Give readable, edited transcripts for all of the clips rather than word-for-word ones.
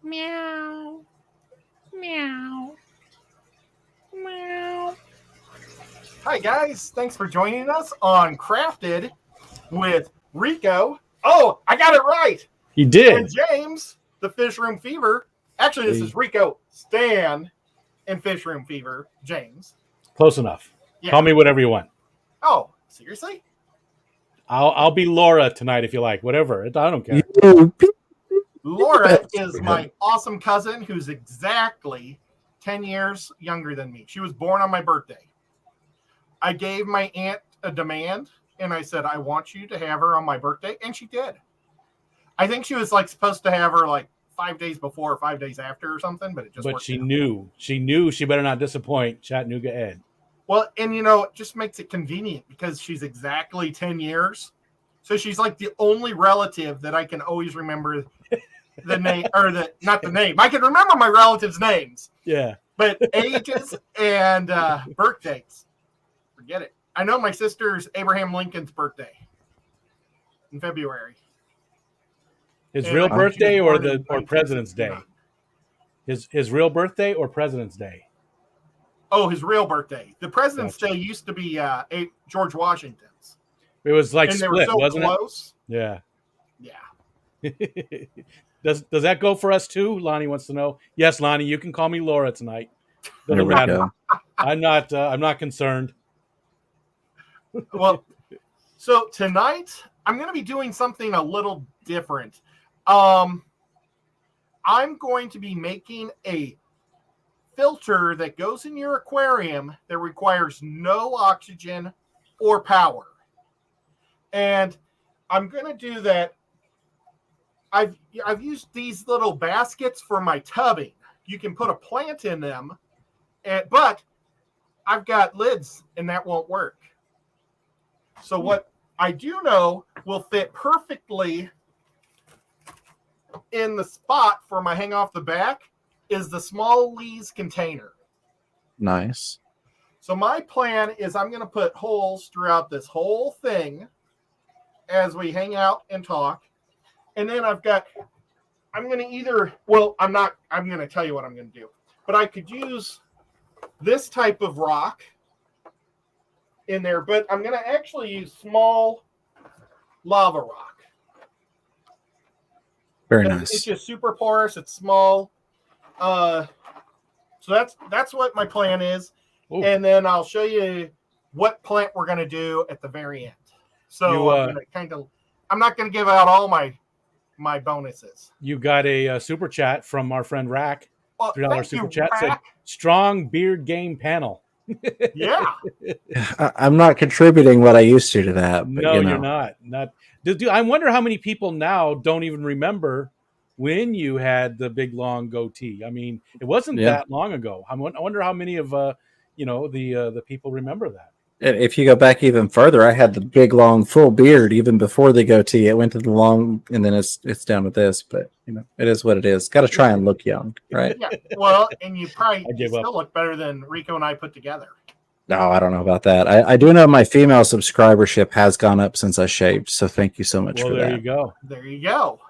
Meow. Meow. Meow. Hi, guys. Thanks for joining us on Crafted with Rico. Oh, I got it right. You did. And James, the Fish Room Fever. Actually, this is Rico, Stan, and Fish Room Fever, James. Close enough. Yeah. Call me whatever you want. Oh, seriously? I'll be Laura tonight if you like. Whatever. I don't care. Laura is my awesome cousin who's exactly 10 years younger than me. She was born on my birthday. I gave my aunt a demand, and I said, I want you to have her on my birthday, and she did. I think she was like supposed to have her like 5 days before or 5 days after or something, but it just But she knew. She knew she better not disappoint Chattanooga Ed. Well, and it just makes it convenient because she's exactly 10 years. So she's like the only relative that I can always remember the name, or not the name. I can remember my relatives' names. Yeah. But ages and birth dates, forget it. I know my sister's Abraham Lincoln's birthday in February. His real birthday or President's Day? His real birthday or President's Day? Oh, his real birthday. The President's Day used to be George Washington's. It was like and split, they were so wasn't close. it? Yeah. Yeah. Does that go for us too? Lonnie wants to know. Yes, Lonnie, you can call me Laura tonight. There we go. I'm not concerned. Well, so tonight I'm going to be doing something a little different. I'm going to be making a filter that goes in your aquarium that requires no oxygen or power. And I'm going to do that. I've used these little baskets for my tubbing. You can put a plant in them, but I've got lids and that won't work. So what I do know will fit perfectly in the spot for my hang off the back is the small Lee's container. Nice. So my plan is I'm going to put holes throughout this whole thing as we hang out and talk. And then I'm going to I'm going to tell you what I'm going to do. But I could use this type of rock in there, but I'm going to actually use small lava rock. Very nice. It's just super porous. It's small. So that's what my plan is. Ooh. And then I'll show you what plant we're going to do at the very end. So I'm not going to give out all my bonuses. You got a super chat from our friend Rack. $3 super chat Rack. said strong beard game panel. Yeah. I'm not contributing what I used to that. But, no, you're not. Dude, I wonder how many people now don't even remember when you had the big long goatee. I mean, it wasn't that long ago. I wonder how many of the people remember that. If you go back even further, I had the big long full beard even before the goatee. It went to the long, and then it's down with this. But it is what it is. Got to try and look young, right? Yeah. Well, and you probably still look better than Rico and I put together. No, I don't know about that. I do know my female subscribership has gone up since I shaved. So thank you so much for that. There you go. There you go.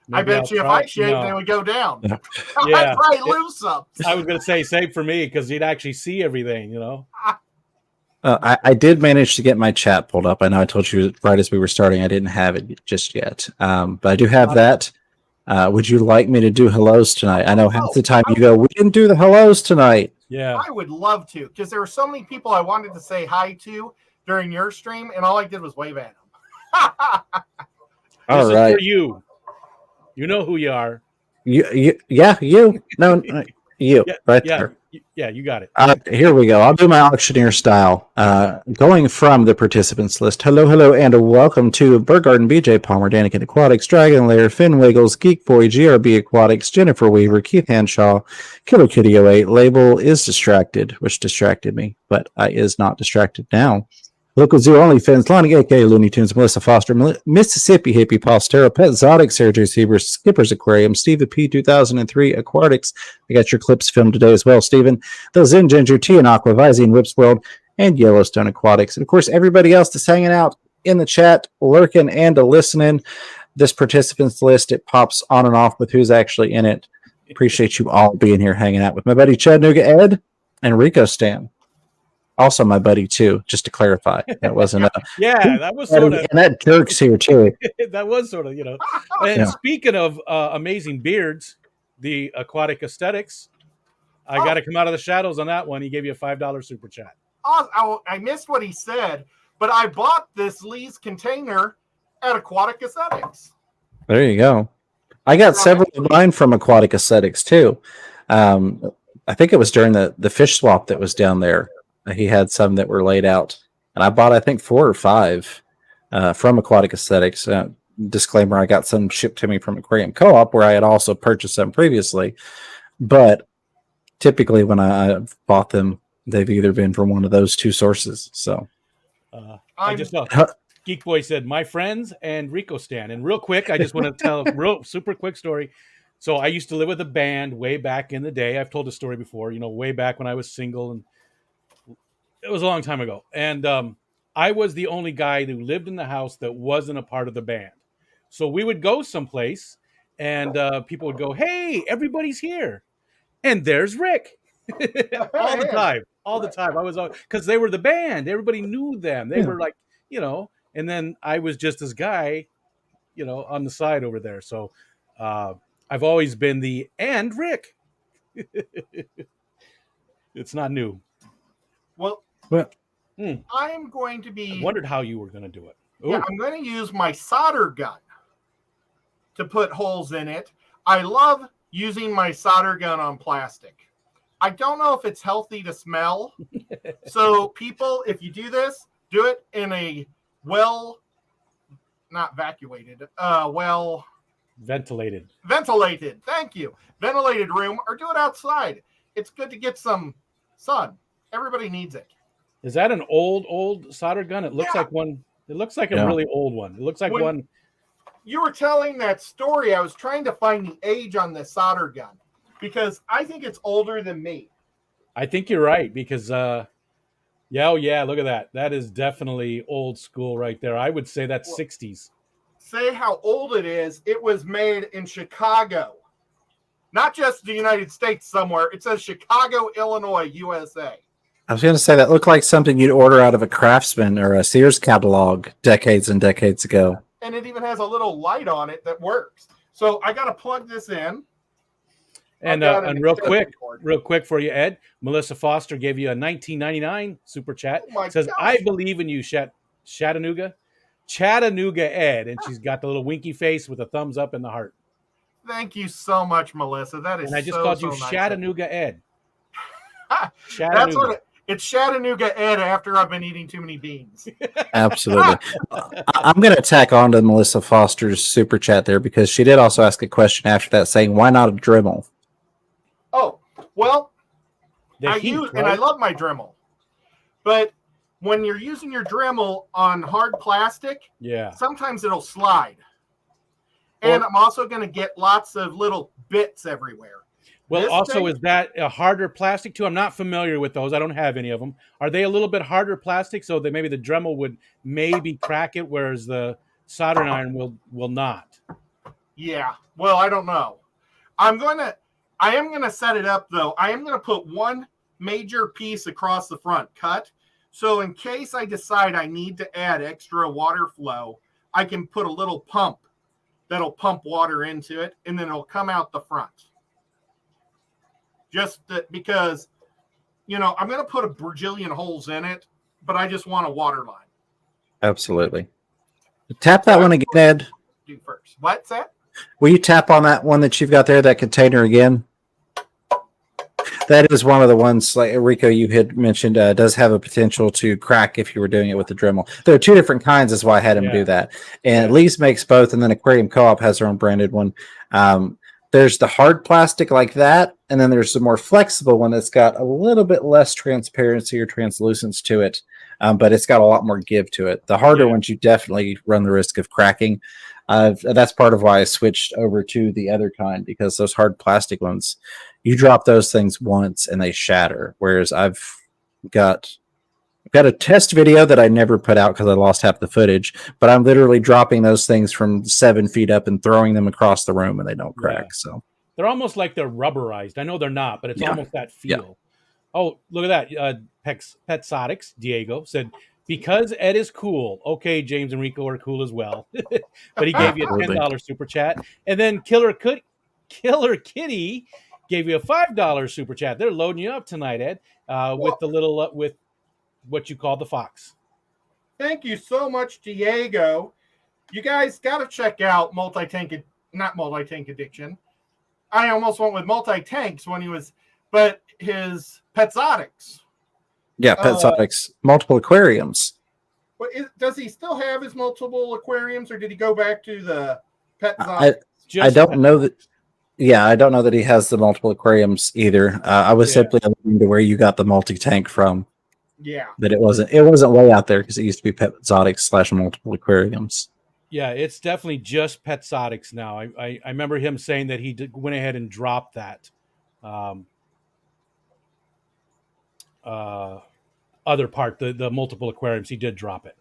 Maybe I bet you if I shaved, they would go down. Yeah. I'd probably lose some. I was going to say, save for me, because you'd actually see everything, I did manage to get my chat pulled up. I know I told you right as we were starting, I didn't have it just yet. But I do have that. Would you like me to do hellos tonight? I know half the time you go, we didn't do the hellos tonight. Yeah. I would love to, because there were so many people I wanted to say hi to during your stream, and all I did was wave at them. This is for you. You know who you are. You. No, you. Right there. Yeah, you got it. Here we go. I'll do my auctioneer style. Going from the participants list. Hello, and welcome to Bird Garden, BJ Palmer, Danikin Aquatics, Dragon Lair, Finn Wiggles, Geek Boy, GRB Aquatics, Jennifer Weaver, Keith Hanshaw, Killer Kitty 08. Label is distracted, which distracted me, but I is not distracted now. Local Zoo Only Fins, Lonnie A.K. Looney Tunes, Melissa Foster, Mississippi Hippie, Postero, Pet Exotic, Sarah J. Sievers, Skipper's Aquarium, Steve P. 2003 Aquatics. I got your clips filmed today as well, Stephen. The Zen Ginger, Tea and Aqua, Visine, Whips World, and Yellowstone Aquatics. And of course, everybody else that's hanging out in the chat, lurking and listening. This participants list, it pops on and off with who's actually in it. Appreciate you all being here, hanging out with my buddy Chattanooga Ed and Rico Stan. Also, my buddy too. Just to clarify, that wasn't a that was sort of, and that jerk's here too. that was sort of, And Yeah. speaking of amazing beards, the Aquatic Aesthetics, I got to come out of the shadows on that one. He gave you a $5 super chat. I missed what he said, but I bought this Lee's container at Aquatic Aesthetics. There you go. I got several of mine from Aquatic Aesthetics too. I think it was during the fish swap that was down there. He had some that were laid out, and I bought, I think, 4 or 5 from Aquatic Aesthetics. Disclaimer, I got some shipped to me from Aquarium Co-op, where I had also purchased them previously. But typically when I bought them, they've either been from one of those 2 sources. So I just know. Geek Boy said, my friends and Rico Stan. And real quick, I just want to tell a real super quick story. So I used to live with a band way back in the day. I've told the story before, way back when I was single, and it was a long time ago. And I was the only guy who lived in the house that wasn't a part of the band. So we would go someplace and people would go, hey, everybody's here. And there's Rick. all the time. I was, because they were the band. Everybody knew them. They were like, and then I was just this guy, on the side over there. So I've always been and Rick. It's not new. Well, I'm going to be... I wondered how you were going to do it. Ooh. Yeah, I'm going to use my solder gun to put holes in it. I love using my solder gun on plastic. I don't know if it's healthy to smell. So people, if you do this, do it in a not evacuated, ventilated. Thank you. Ventilated room, or do it outside. It's good to get some sun. Everybody needs it. Is that an old solder gun? It looks like one. It looks like a really old one. It looks like one. You were telling that story. I was trying to find the age on the solder gun because I think it's older than me. I think you're right because, look at that. That is definitely old school right there. I would say that's 60s. Say how old it is. It was made in Chicago, not just the United States somewhere. It says Chicago, Illinois, USA. I was going to say that looked like something you'd order out of a Craftsman or a Sears catalog decades and decades ago. And it even has a little light on it that works. So I got to plug this in. And real quick for you, Ed, Melissa Foster gave you a $19.99 super chat. It says, gosh. I believe in you, Chattanooga Ed. And she's got the little winky face with a thumbs up in the heart. Thank you so much, Melissa. That is and I just called you nice. Chattanooga Ed. That's what it's Chattanooga Ed after I've been eating too many beans. Absolutely. I'm going to tack on to Melissa Foster's super chat there because she did also ask a question after that saying, why not a Dremel? Oh, well, and I love my Dremel. But when you're using your Dremel on hard plastic, sometimes it'll slide. And I'm also going to get lots of little bits everywhere. Well, is that a harder plastic too? I'm not familiar with those. I don't have any of them. Are they a little bit harder plastic so that maybe the Dremel would maybe crack it, whereas the soldering iron will not? Yeah. Well, I don't know. I am going to set it up, though. I am going to put one major piece across the front cut. So in case I decide I need to add extra water flow, I can put a little pump that'll pump water into it, and then it'll come out the front. Just because, I'm going to put a bajillion holes in it, but I just want a water line. Absolutely. Tap that one again, Ed. Do first. What's that? Will you tap on that one that you've got there, that container again? That is one of the ones, like Rico, you had mentioned, does have a potential to crack if you were doing it with the Dremel. There are 2 different kinds. That's why I had him do that. And at least makes both. And then Aquarium Co-op has their own branded one. There's the hard plastic like that. And then there's the more flexible one that's got a little bit less transparency or translucence to it. But it's got a lot more give to it. The harder ones, you definitely run the risk of cracking. That's part of why I switched over to the other kind, because those hard plastic ones, you drop those things once and they shatter. Whereas I've got a test video that I never put out because I lost half the footage, but I'm literally dropping those things from 7 feet up and throwing them across the room and they don't crack. So They're almost like they're rubberized. I know they're not, but it's almost that feel. Oh, look at that. Petsotics, Diego, said, because Ed is cool. Okay, James and Rico are cool as well. But he gave you a $10 super chat. And then Killer Kitty gave you a $5 super chat. They're loading you up tonight, Ed, with the little, with what you call the fox. Thank you so much, Diego. You guys got to check out not Multi-Tank Addiction. I almost went with Multi-Tanks when he was, but his Petsotics. Yeah, Petsotics, multiple aquariums. Does he still have his multiple aquariums, or did he go back to the Petsotics? I don't know that. Yeah, I don't know that he has the multiple aquariums either. I was simply alluding to where you got the multi-tank from. Yeah, that it wasn't way out there because it used to be Petsotics / multiple aquariums. Yeah, it's definitely just Petsotics now. I remember him saying that he went ahead and dropped that other part, the multiple aquariums. He did drop it.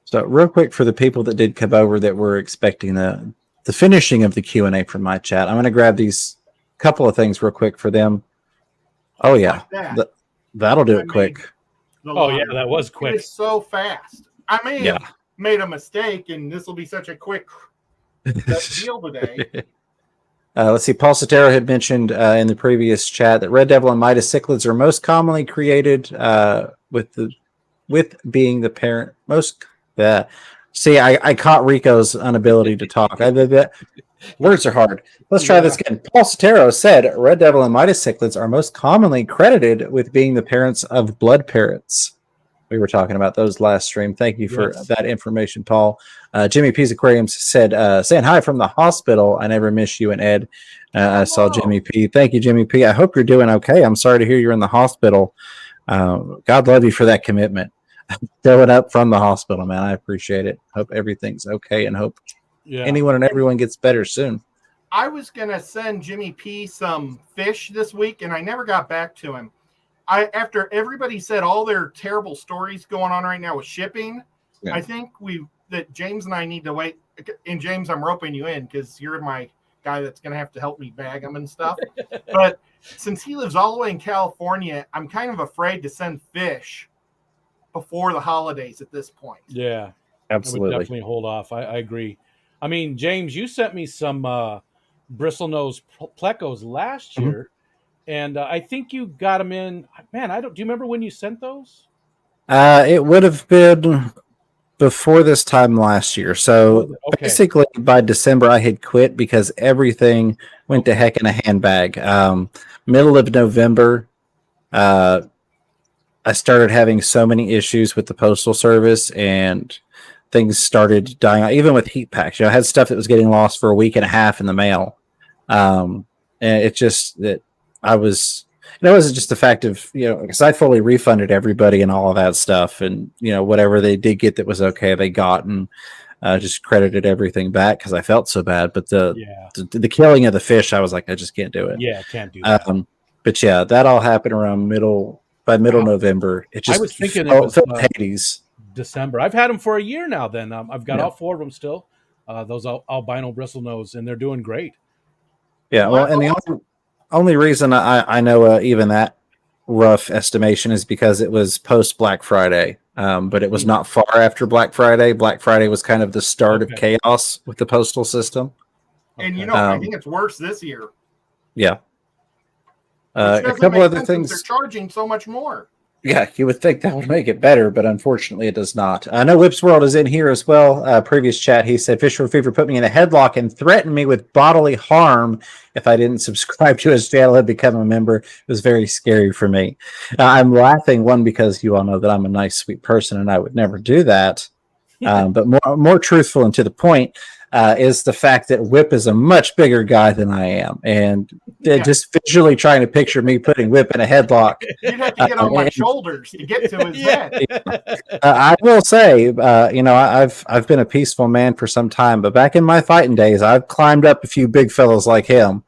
So real quick for the people that did come over that were expecting the finishing of the Q&A from my chat, I'm going to grab these couple of things real quick for them. Oh, yeah. Like that'll do it quick. Oh, yeah, that was quick. It's so fast. I may have made a mistake, and this will be such a quick deal today. Let's see. Paul Sotero had mentioned in the previous chat that Red Devil and Midas cichlids are most commonly created with being the parent. See, I caught Rico's inability to talk. Words are hard. Let's try this again. Paul Sotero said Red Devil and Midas cichlids are most commonly credited with being the parents of blood parrots. We were talking about those last stream. Thank you for that information, Paul. Jimmy P's Aquariums said, saying hi from the hospital. I never miss you and Ed. I saw Jimmy P. Thank you, Jimmy P. I hope you're doing okay. I'm sorry to hear you're in the hospital. God love you for that commitment. Showing up from the hospital, man. I appreciate it. Hope everything's okay and hope anyone and everyone gets better soon. I was going to send Jimmy P some fish this week, and I never got back to him. After everybody said all their terrible stories going on right now with shipping, I think that James and I need to wait. And James, I'm roping you in because you're my guy that's going to have to help me bag them and stuff. But since he lives all the way in California, I'm kind of afraid to send fish before the holidays at this point. Yeah, absolutely. I would definitely hold off. I agree. I mean, James, you sent me some bristlenose plecos last year, and I think you got them in. Man, do you remember when you sent those? It would have been before this time last year. So basically, by December, I had quit because everything went to heck in a handbag. Middle of November, I started having so many issues with the Postal Service, and things started dying out, even with heat packs. I had stuff that was getting lost for a week and a half in the mail. And it's just that I was, it wasn't just the fact of, because I fully refunded everybody and all of that stuff. And, whatever they did get that was okay, they got, and just credited everything back because I felt so bad. But the killing of the fish, I was like, I just can't do it. Yeah, can't do that. But that all happened around by middle November. It just I was thinking it was Hades. December. I've had them for a year now. Then I've got all 4 of them still. Those albino bristlenose, and they're doing great. Yeah, well, and the only reason I know even that rough estimation is because it was post Black Friday, but it was not far after Black Friday. Black Friday was kind of the start of chaos with the postal system. And I think it's worse this year. Yeah. A couple other things. They're charging so much more. Yeah, you would think that would make it better, but unfortunately it does not. I know Whip's World is in here as well. Previous chat, he said, Fisher Fever put me in a headlock and threatened me with bodily harm if I didn't subscribe to his channel and become a member. It was very scary for me. I'm laughing, one, because you all know that I'm a nice, sweet person and I would never do that. But more truthful and to the point is the fact that Whip is a much bigger guy than I am. And just visually trying to picture me putting Whip in a headlock. You'd have to get on my shoulders to get to his head. I will say, I've been a peaceful man for some time, but back in my fighting days, I've climbed up a few big fellows like him,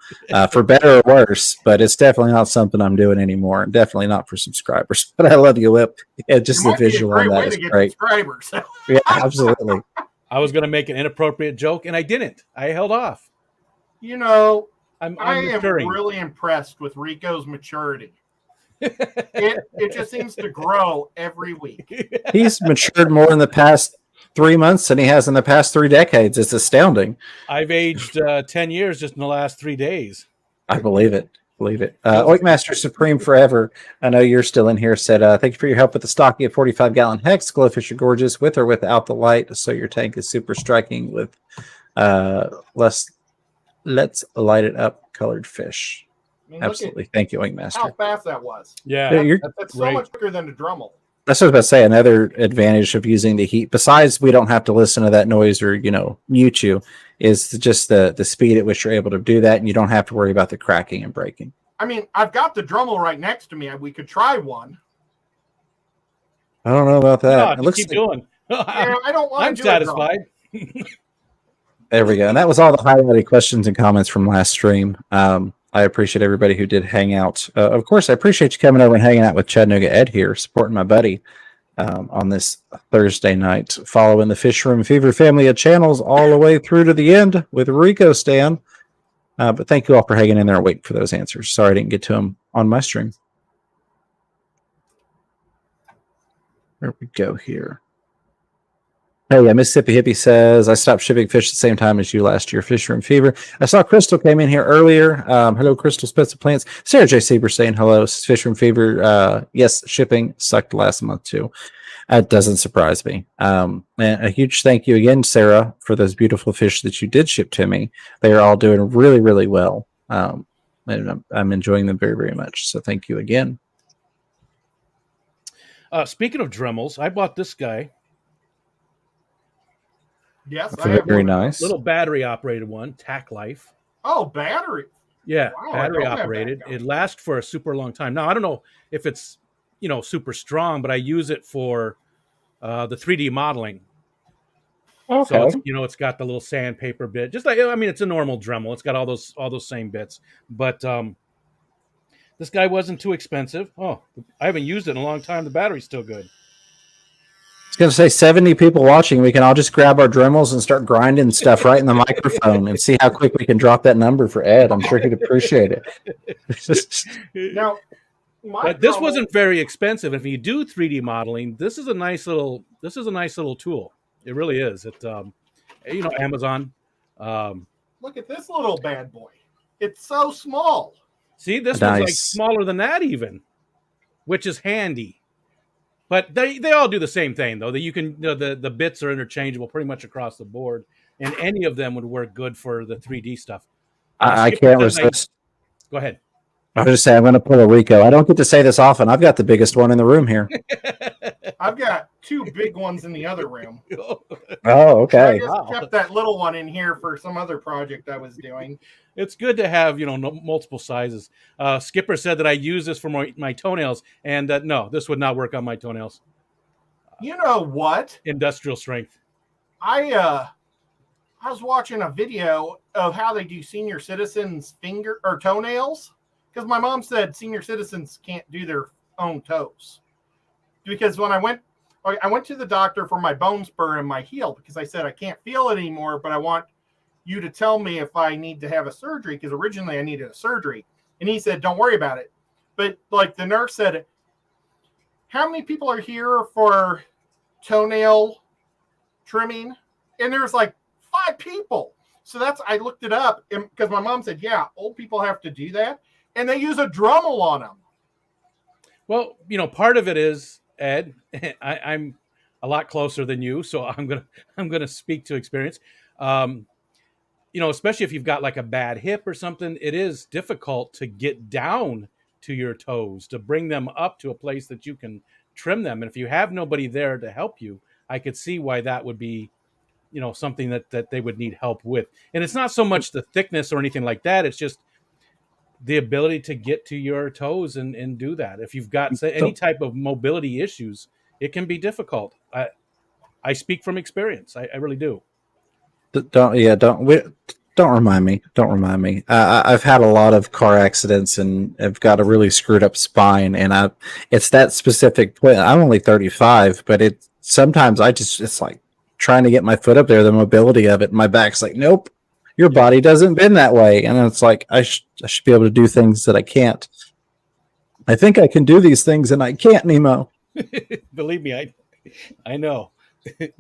for better or worse, but it's definitely not something I'm doing anymore. Definitely not for subscribers, but I love you, Whip. Yeah, just the visual on that is great. Subscribers. Yeah, absolutely. I was going to make an inappropriate joke, and I didn't. I held off. I I'm I am maturing. really impressed with Rico's maturity. It just seems to grow every week. He's matured more in the past 3 months than he has in the past 3 decades. It's astounding. I've aged 10 years just in the last 3 days. I believe it. Believe it. Oikmaster Supreme Forever. I know you're still in here. Said, thank you for your help with the stocking of 45-gallon Hex. Glowfish are gorgeous with or without the light. So your tank is super striking with let's light it up colored fish. I mean, Absolutely. Thank you, Oikmaster. how fast that was. Yeah. That's so much quicker than a Dremel. That's what I was about to say. Another advantage of using the heat, besides we don't have to listen to that noise or, mute you, is just the speed at which you're able to do that, and you don't have to worry about the cracking and breaking. I mean, I've got the Dremel right next to me. We could try one. I don't know about that. No, It looks keep like, doing. Yeah, I don't want I'm to do a Dremel. satisfied. There we go. And that was all the highlighted questions and comments from last stream. I appreciate everybody who did hang out. Of course, I appreciate you coming over and hanging out with Chattanooga Ed here, supporting my buddy on this Thursday night, following the Fish Room Fever family of channels all the way through to the end with Rico Stan. But thank you all for hanging in there and waiting for those answers. Sorry I didn't get to them on my stream. There we go here. Hey, Mississippi Hippie says, I stopped shipping fish the same time as you last year, Fish Room Fever. I saw Crystal came in here earlier. Hello, Crystal Spits of Plants. Sarah J. Sieber saying hello. Fish Room Fever. Yes, shipping sucked last month too. That doesn't surprise me. And a huge thank you again, Sarah, for those beautiful fish that you did ship to me. They are all doing really, really well. And I'm enjoying them very, very much. So thank you again. Speaking of Dremels, I bought this guy. Yes, I have very nice. Little battery operated one, Tack Life. Oh, battery. Yeah, Wow, battery operated. It lasts for a super long time. Now, I don't know if it's, super strong, but I use it for the 3D modeling. Okay. So it's got the little sandpaper bit. Just like, it's a normal Dremel. It's got all those same bits. But this guy wasn't too expensive. Oh, I haven't used it in a long time. The battery's still good. I was going to say 70 people watching. We can all just grab our Dremels and start grinding stuff right in the microphone and see how quick we can drop that number for Ed. I'm sure he'd appreciate it. Now, but this wasn't very expensive. If you do 3D modeling, this is a nice little tool. It really is. It Amazon. Look at this little bad boy. It's so small. See, this Nice. one's like smaller than that even, which is handy. But they all do the same thing, though. That you can, the bits are interchangeable pretty much across the board, and any of them would work good for the 3D stuff. I can't resist. Go ahead. I was just saying, I'm going to pull a Rico. I don't get to say this often. I've got the biggest one in the room here. I've got two big ones in the other room. Oh, okay. I just kept that little one in here for some other project I was doing. It's good to have, multiple sizes. Skipper said that I use this for my toenails, and no, this would not work on my toenails. You know what? Industrial strength. I was watching a video of how they do senior citizens' finger or toenails, because my mom said senior citizens can't do their own toes. Because when I went to the doctor for my bone spur in my heel, because I said I can't feel it anymore, but I want you to tell me if I need to have a surgery, because originally I needed a surgery. And he said, don't worry about it. But like the nurse said, how many people are here for toenail trimming? And there's like 5 people. So I looked it up because my mom said, yeah, old people have to do that. And they use a Dremel on them. Well, part of it is, Ed, I'm a lot closer than you, so I'm gonna speak to experience. Especially if you've got like a bad hip or something, it is difficult to get down to your toes, to bring them up to a place that you can trim them. And if you have nobody there to help you, I could see why that would be, something that they would need help with. And it's not so much the thickness or anything like that. It's just the ability to get to your toes and do that. If you've got any type of mobility issues, it can be difficult. I speak from experience. I really do. Don't remind me. Don't remind me. I've had a lot of car accidents and I've got a really screwed up spine, and it's that specific point. I'm only 35, but sometimes it's like trying to get my foot up there, the mobility of it. My back's like, nope, your body doesn't bend that way. And it's like, I should be able to do things that I can't. I think I can do these things and I can't, Nemo. Believe me, I know.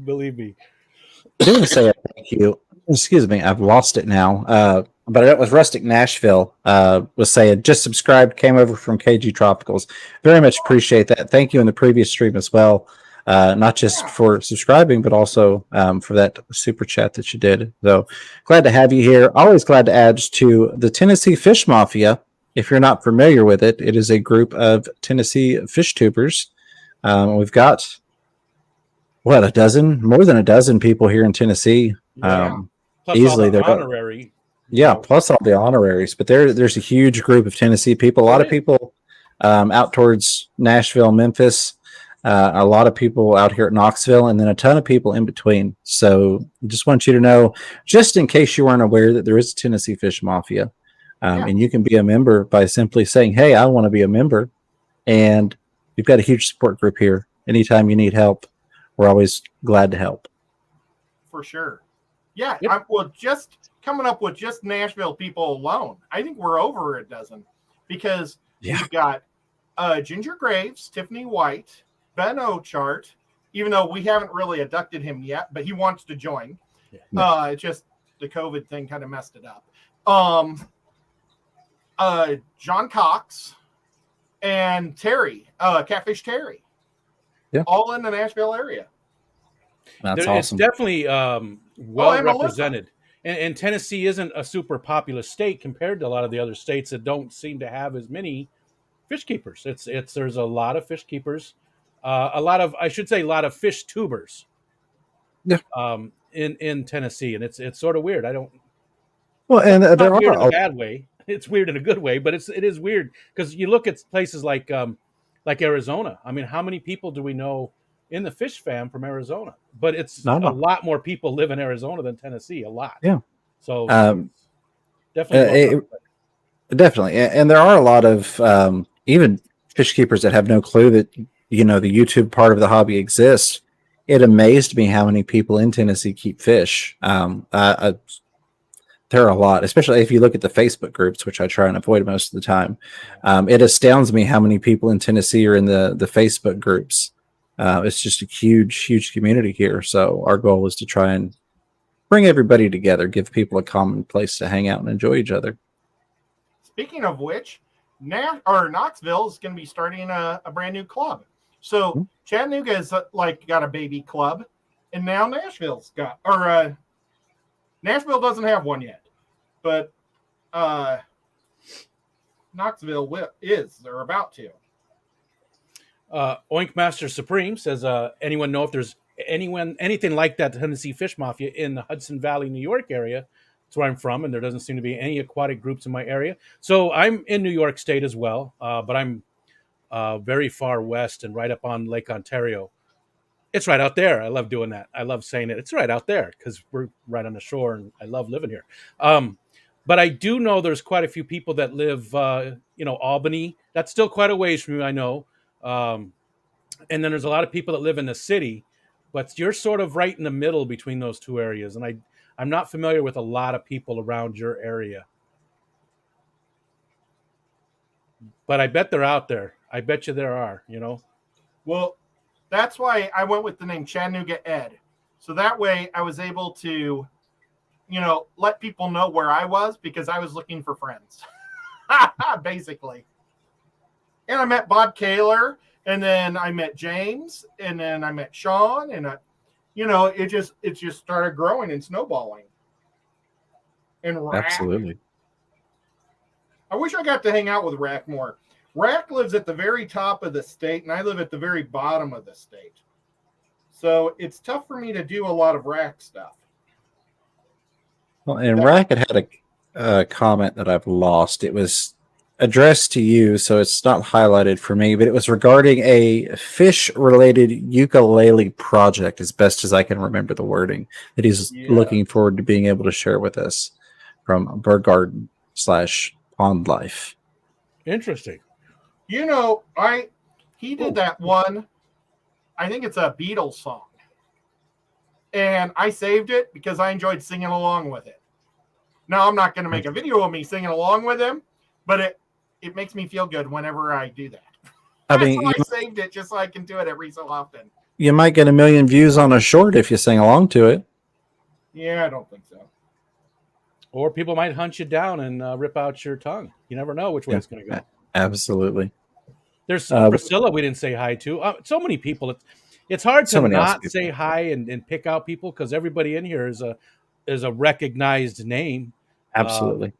Believe me. I do want to say a thank you. Excuse me, I've lost it now. But it was Rustic Nashville was saying, just subscribed, came over from KG Tropicals. Very much appreciate that. Thank you in the previous stream as well. Not just for subscribing, but also for that super chat that you did. So glad to have you here. Always glad to add to the Tennessee Fish Mafia. If you're not familiar with it, it is a group of Tennessee fish tubers. We've got more than a dozen people here in Tennessee. Plus easily, all the honorary. Plus all the honoraries. But there's a huge group of Tennessee people. A lot of people out towards Nashville, Memphis. A lot of people out here at Knoxville, and then a ton of people in between. So just want you to know, just in case you weren't aware, that there is a Tennessee Fish Mafia. And you can be a member by simply saying, hey, I want to be a member. And we've got a huge support group here. Anytime you need help, we're always glad to help. For sure. Yeah. Yep. Just coming up with just Nashville people alone, I think we're over a dozen, because we've got Ginger Graves, Tiffany White, Ben Ochart, even though we haven't really abducted him yet, but he wants to join. Yeah. It's just the COVID thing kind of messed it up. John Cox and Terry, Catfish Terry. Yeah. All in the Nashville area. That's awesome. It's definitely well represented. And Tennessee isn't a super populous state compared to a lot of the other states that don't seem to have as many fish keepers. There's a lot of fish keepers, a lot of fish tubers. Yeah. In Tennessee, and it's sort of weird. There are weird in a bad way. It's weird in a good way, but it is weird because you look at places like Arizona. I mean, how many people do we know in the fish fam from Arizona? But it's a lot more people live in Arizona than Tennessee. A lot. Yeah. So definitely. Definitely. And there are a lot of even fish keepers that have no clue that, the YouTube part of the hobby exists. It amazed me how many people in Tennessee keep fish. There are a lot, especially if you look at the Facebook groups, which I try and avoid most of the time. It astounds me how many people in Tennessee are in the Facebook groups. It's just a huge, huge community here. So our goal is to try and bring everybody together, give people a common place to hang out and enjoy each other. Speaking of which, Knoxville is going to be starting a brand new club. So Chattanooga has got a baby club, and now Nashville's got, Nashville doesn't have one yet, but Knoxville they're about to. Oink Master Supreme says, anyone know if there's anything like that Tennessee Fish Mafia in the Hudson Valley, New York area? That's where I'm from, and there doesn't seem to be any aquatic groups in my area. So I'm in New York State as well, but I'm very far west and right up on Lake Ontario. It's right out there. I love doing that. I love saying it. It's right out there because we're right on the shore, and I love living here. But I do know there's quite a few people that live, Albany. That's still quite a ways from me, I know. And then there's a lot of people that live in the city, but you're sort of right in the middle between those two areas. And I'm not familiar with a lot of people around your area. But I bet they're out there. I bet you there are, Well, that's why I went with the name Chattanooga Ed. So that way I was able to, let people know where I was, because I was looking for friends, basically. And I met Bob Kaler, and then I met James, and then I met Sean, and it just started growing and snowballing. And Rack. Absolutely. I wish I got to hang out with Rack more. Rack lives at the very top of the state, and I live at the very bottom of the state. So it's tough for me to do a lot of Rack stuff. Well, and Rack had a comment that I've lost. It was addressed to you, so it's not highlighted for me, but it was regarding a fish-related ukulele project, as best as I can remember the wording, that he's looking forward to being able to share with us from Bird Garden / Pond Life. Interesting. He did that one, I think it's a Beatles song. And I saved it because I enjoyed singing along with it. Now, I'm not going to make a video of me singing along with him, but it makes me feel good whenever I do that. I mean, I saved it just so I can do it every so often. You might get 1 million views on a short if you sing along to it. Yeah, I don't think so. Or people might hunt you down and rip out your tongue. You never know which way it's going to go. Absolutely. There's Priscilla we didn't say hi to. So many people. It's hard to not say hi and pick out people because everybody in here is a recognized name. Absolutely.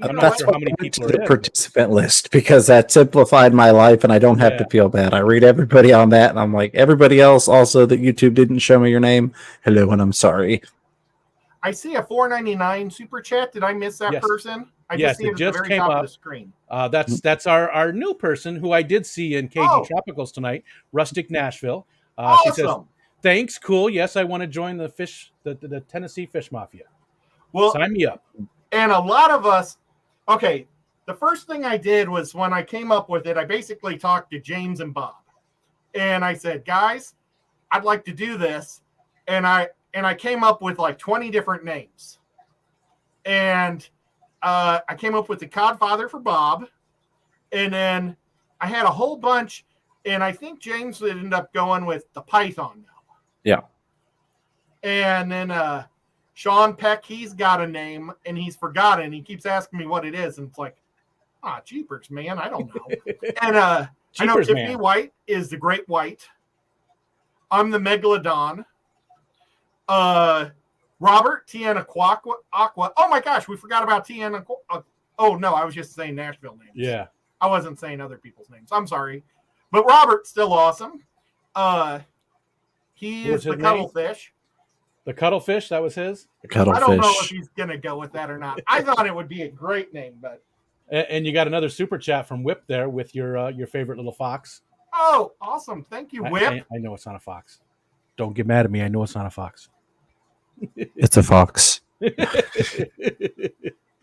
I'm not sure how many people are the in. participant list because that simplified my life and I don't have to feel bad. I read everybody on that and I'm like, everybody else also that YouTube didn't show me your name. Hello, and I'm sorry. I see a $4.99 super chat. Did I miss that person? I just see it just at the very came top up. Of the screen. That's our new person who I did see in KG Tropicals tonight, Rustic Nashville. Awesome. She says, "Thanks, cool. Yes, I want to join the Tennessee Fish Mafia. Well, sign me up." And a lot of us, okay, the first thing I did was when I came up with it, I basically talked to James and Bob. And I said, guys, I'd like to do this. And I came up with like 20 different names. And I came up with the Codfather for Bob. And then I had a whole bunch. And I think James would end up going with the Python now. Yeah. And then Sean Peck, he's got a name and he's forgotten. He keeps asking me what it is. And it's like, jeepers, man, I don't know. And I know Tiffany White is the Great White. I'm the Megalodon. Robert, Tiana Aqua. Oh my gosh, we forgot about Tiana. Oh no, I was just saying Nashville names. Yeah. I wasn't saying other people's names. I'm sorry. But Robert's still awesome. He is the Cuttlefish. The Cuttlefish, that was his? The Cuttlefish. I don't know if he's going to go with that or not. I thought it would be a great name, but. And you got another super chat from Whip there with your favorite little fox. Oh, awesome. Thank you, Whip. I know it's not a fox. Don't get mad at me. I know it's not a fox. It's a fox.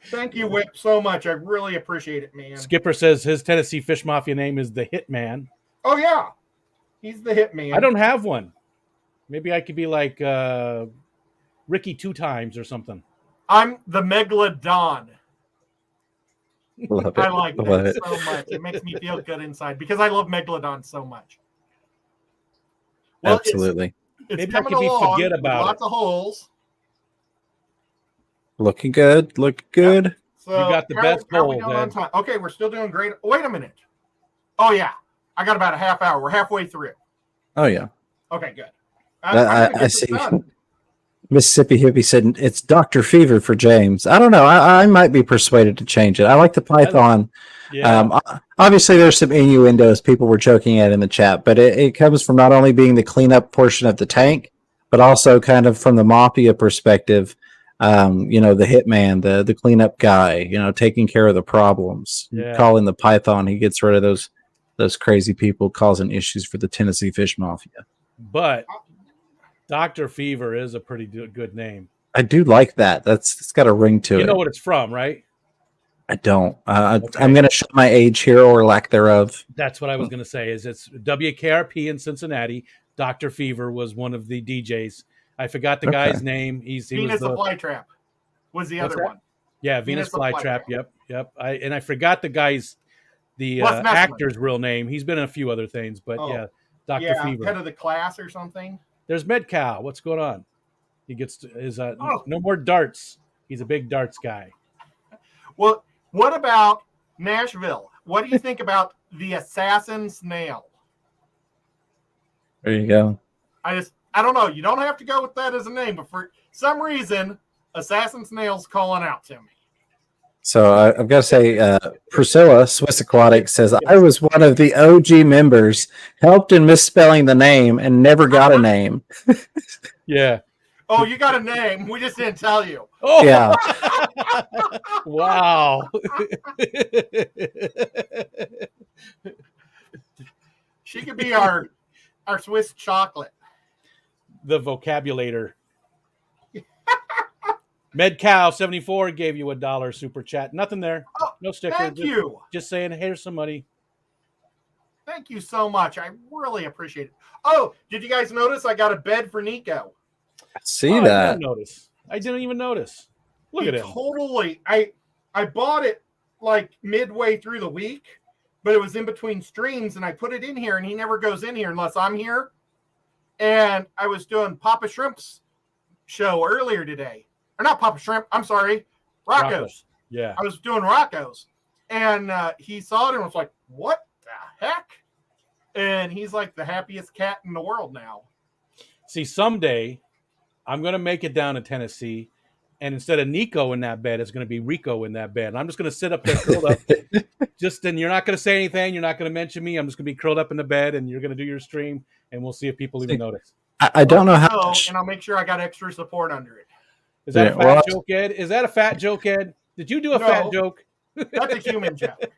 Thank you, Whip, so much. I really appreciate it, man. Skipper says his Tennessee Fish Mafia name is the Hitman. Oh, yeah. He's the Hitman. I don't have one. Maybe I could be like Ricky 2 times or something. I'm the Megalodon. Love it. I like that so much. It makes me feel good inside because I love Megalodon so much. Well, absolutely. It's maybe coming I could along. Forget about lots of holes. Looking good. Look good. Yep. So you got the best hole, on time? Okay, we're still doing great. Wait a minute. Oh, yeah. I got about a half hour. We're halfway through. Oh, yeah. Okay, good. I see. Mississippi Hippie said it's Dr. Fever for James. I don't know. I might be persuaded to change it. I like the Python. Yeah. Obviously, there's some innuendos people were joking at in the chat, but it comes from not only being the cleanup portion of the tank, but also kind of from the mafia perspective. The hitman, the cleanup guy, taking care of the problems. Yeah. Calling the Python, he gets rid of those crazy people causing issues for the Tennessee Fish Mafia. But Dr. Fever is a pretty good name. I do like that. It's got a ring to it. You know what it's from, right? I don't. Okay. I'm going to show my age here or lack thereof. That's what I was going to say. Is it's WKRP in Cincinnati. Dr. Fever was one of the DJs. I forgot the guy's name. He Venus was the Flytrap was the other one. Yeah, Venus Flytrap. Yep. I forgot the guy's actor's real name. He's been in a few other things, but Dr. Fever. Head of the class or something. There's Medcal. What's going on? He gets no more darts. He's a big darts guy. Well, what about Nashville? What do you think about the assassin snail? There you go. I don't know. You don't have to go with that as a name, but for some reason, assassin snail's calling out to me. So I've got to say, Priscilla, Swiss Aquatic, says, I was one of the OG members, helped in misspelling the name, and never got a name. Yeah. Oh, you got a name. We just didn't tell you. Oh, yeah. Wow. She could be our Swiss chocolate. The vocabulator. Medcal 74 gave you $1 super chat. Nothing there. No sticker. Thank you. Just saying, here's some money. Thank you so much. I really appreciate it. Oh, did you guys notice I got a bed for Nico? See that? I didn't even notice. Look he at him. totally. I bought it like midway through the week, but it was in between streams, and I put it in here, and he never goes in here unless I'm here. And I was doing Papa Shrimp's show earlier today, or not Papa Shrimp. I'm sorry, Rocco's. Yeah, I was doing Rocco's, and he saw it and was like, "What the heck?" And he's like the happiest cat in the world now. See, someday I'm going to make it down to Tennessee, and instead of Nico in that bed, it's going to be Rico in that bed. And I'm just going to sit up there curled up. And you're not going to say anything. You're not going to mention me. I'm just going to be curled up in the bed, and you're going to do your stream, and we'll see if people even notice. I don't know how much... And I'll make sure I got extra support under it. Is that a fat joke, Ed? Is that a fat joke, Ed? Did you do a fat joke? That's a human joke.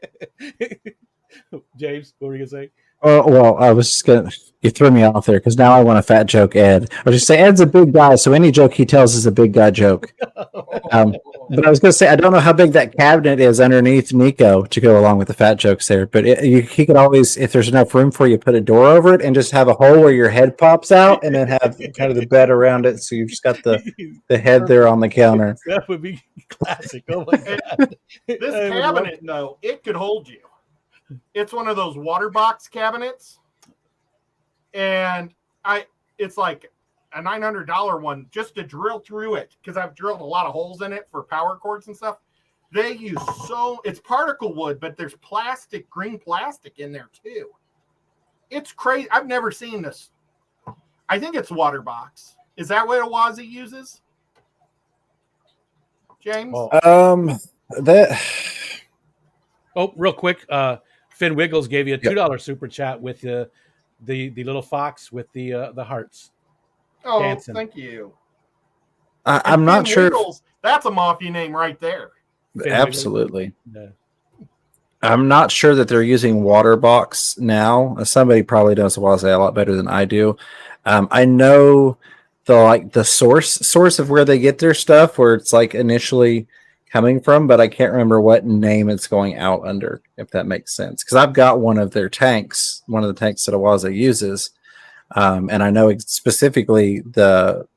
James, what were you going to say? Well, I was just gonna. You threw me off there because now I want a fat joke, Ed. I was just say Ed's a big guy, so any joke he tells is a big guy joke. But I was gonna say I don't know how big that cabinet is underneath Nico to go along with the fat jokes there. But he could always, if there's enough room for you, put a door over it and just have a hole where your head pops out, and then have kind of the bed around it, so you've just got the head there on the counter. That would be classic. Oh my god! This cabinet, though, it could hold you. It's one of those water box cabinets, and it's like a $900 one just to drill through it, because I've drilled a lot of holes in it for power cords and stuff. They use it's particle wood, but there's green plastic in there too. It's crazy. I've never seen this. I think it's water box. Is that what Awazi uses, James? Oh, real quick. Finn Wiggles gave you a $2 super chat with the little fox with the hearts. Oh, dancing. Thank you. I'm not sure. Wiggles, that's a mafia name right there. Finn Absolutely. Yeah. I'm not sure that they're using Waterbox now. Somebody probably knows Waze a lot better than I do. I know the source of where they get their stuff, where it's like initially coming from, but I can't remember what name it's going out under, if that makes sense. Because I've got one of their tanks, one of the tanks that Awaza uses, and I know specifically the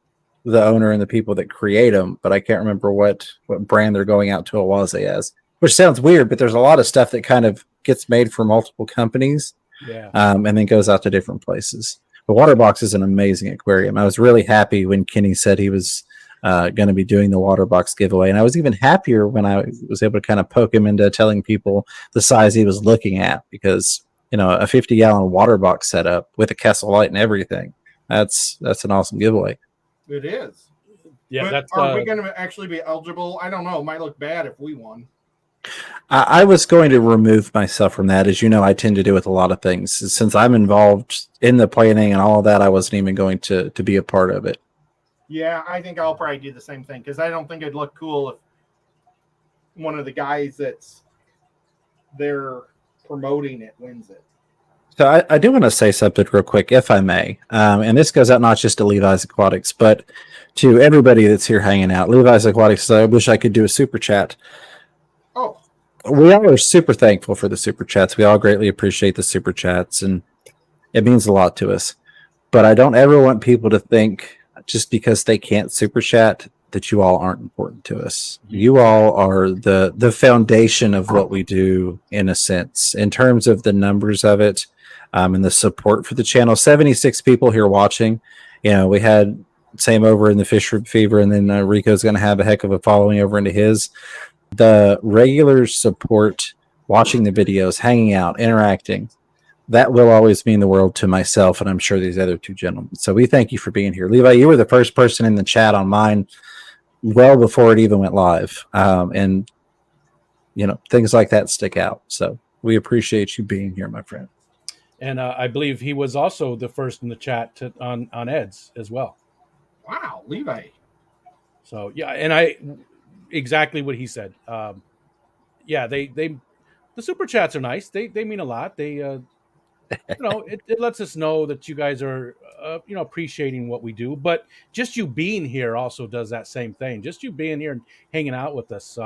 owner and the people that create them, but I can't remember what brand they're going out to Awaza as. Which sounds weird, but there's a lot of stuff that kind of gets made for multiple companies, and then goes out to different places. The Waterbox is an amazing aquarium. I was really happy when Kenny said he was going to be doing the Waterbox giveaway, and I was even happier when I was able to kind of poke him into telling people the size he was looking at, because a 50-gallon Waterbox setup with a Kessel light and everything, that's an awesome giveaway. It is. Yeah, but are we going to actually be eligible? I don't know. It might look bad if we won. I was going to remove myself from that. As you know, I tend to do with a lot of things. Since I'm involved in the planning and all of that, I wasn't even going to be a part of it. Yeah, I think I'll probably do the same thing, because I don't think it'd look cool if one of the guys they're promoting it wins it. So I do want to say something real quick, if I may. And this goes out not just to Levi's Aquatics, but to everybody that's here hanging out. Levi's Aquatics, I wish I could do a super chat. Oh. We all are super thankful for the super chats. We all greatly appreciate the super chats, and it means a lot to us. But I don't ever want people to think, just because they can't super chat, that you all aren't important to us. You all are the foundation of what we do, in a sense, in terms of the numbers of it, and the support for the channel. 76 people here watching. We had same over in the Fish Fever, and then Rico's going to have a heck of a following over into his. The regular support, watching the videos, hanging out, interacting, that will always mean the world to myself, and I'm sure these other two gentlemen. So we thank you for being here. Levi, you were the first person in the chat on mine well before it even went live. And, things like that stick out. So we appreciate you being here, my friend. And I believe he was also the first in the chat on Ed's as well. Wow, Levi. So, yeah, and exactly what he said. The super chats are nice. They mean a lot. They it lets us know that you guys are appreciating what we do. But just you being here also does that same thing. Just you being here and hanging out with us,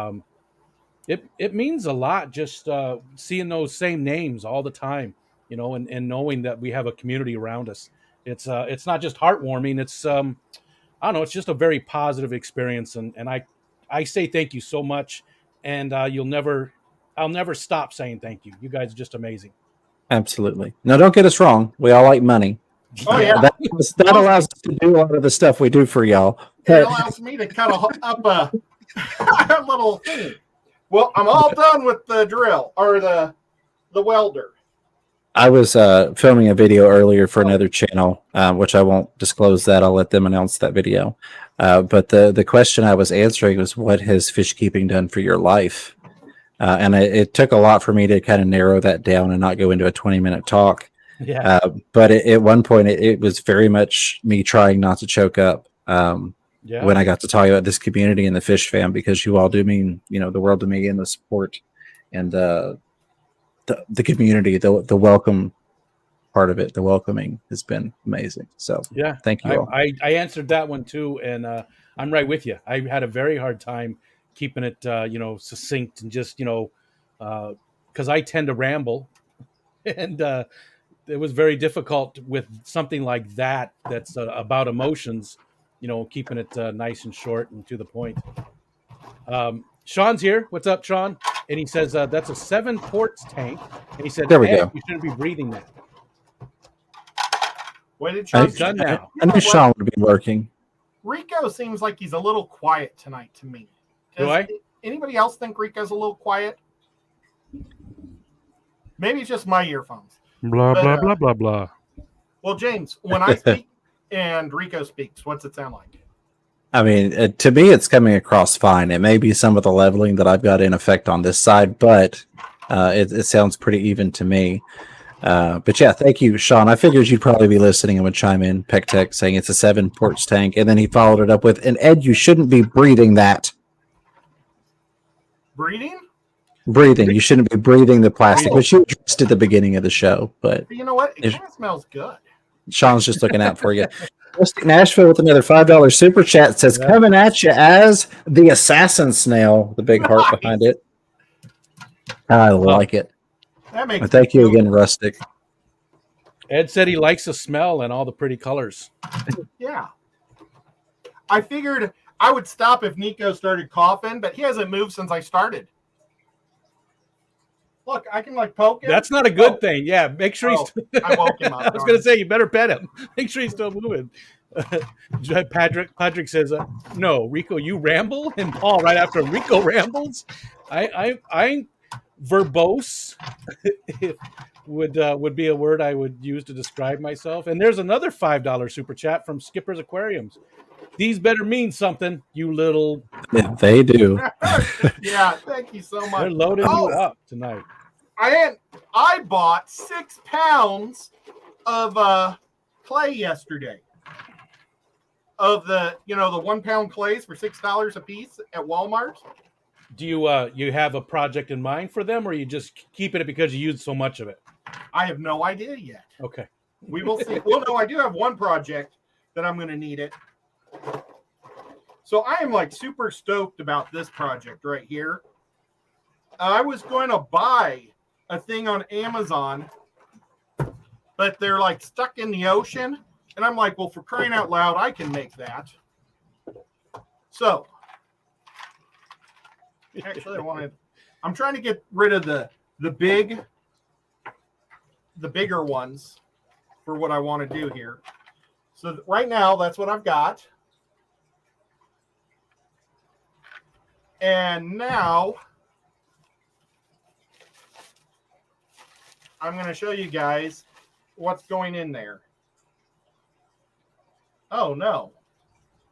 it means a lot. Just seeing those same names all the time, and knowing that we have a community around us. It's not just heartwarming. It's I don't know. It's just a very positive experience, and I say thank you so much, and I'll never stop saying thank you. You guys are just amazing. Absolutely. No, don't get us wrong. We all like money. Oh yeah, That allows us to do a lot of the stuff we do for y'all. it allows me to cut up a little thing. Well, I'm all done with the drill or the welder. I was filming a video earlier for another channel, which I won't disclose that. I'll let them announce that video. But the question I was answering was, what has fish keeping done for your life? And it took a lot for me to kind of narrow that down and not go into a 20-minute talk. Yeah. But at one point, it was very much me trying not to choke up when I got to talk about this community and the fish fam, because you all do mean, the world to me, and the support and the community, the welcome part of it, the welcoming has been amazing. So yeah, thank you all. I answered that one too, and I'm right with you. I had a very hard time keeping it, succinct and just, because I tend to ramble, and it was very difficult with something like that. That's about emotions, keeping it nice and short and to the point. Sean's here. What's up, Sean? And he says that's a 7 quarts tank. And he said, there we go. You shouldn't be breathing that. What did Sean done now? I knew Sean would be lurking. Rico seems like he's a little quiet tonight to me. Does anybody else think Rico's a little quiet? Maybe it's just my earphones. Blah, blah, blah, blah, blah. Well, James, when I speak and Rico speaks, what's it sound like? I mean, to me, it's coming across fine. It may be some of the leveling that I've got in effect on this side, but it sounds pretty even to me. But yeah, thank you, Sean. I figured you'd probably be listening and would chime in, Peck Tech, saying it's a 7 quarts tank. And then he followed it up with, and Ed, you shouldn't be breathing that. Breathing? Breathing. You shouldn't be breathing the plastic, which you addressed at the beginning of the show. But you know what? It kind of smells good. Sean's just looking out for you. Nashville with another $5 super chat says, coming at you as the assassin snail, the big heart behind it. I like it. That makes thank you again, Rustic. Ed said he likes the smell and all the pretty colors. Yeah. I figured I would stop if Nico started coughing, but he hasn't moved since I started. Look, I can poke him. That's not a good thing. Yeah, make sure he's. I woke him up. I was going to say, you better pet him. Make sure he's still moving. Patrick says, no, Rico, you ramble, and Paul right after Rico rambles. I'm verbose. would be a word I would use to describe myself. And there's another $5 super chat from Skipper's Aquariums. These better mean something, you little. They do. Yeah, thank you so much. They're loading you up tonight. I bought 6 pounds of clay yesterday. Of the the 1 pound clays for $6 a piece at Walmart. Do you have a project in mind for them, or are you just keeping it because you used so much of it? I have no idea yet. Okay. We will see. Well, no, I do have one project that I'm going to need it. So I am super stoked about this project right here. I was going to buy a thing on Amazon, but they're stuck in the ocean. And I'm like, well, for crying out loud, I can make that. So actually I'm trying to get rid of the bigger ones for what I want to do here. So right now, that's what I've got. And now I'm going to show you guys what's going in there. Oh, no.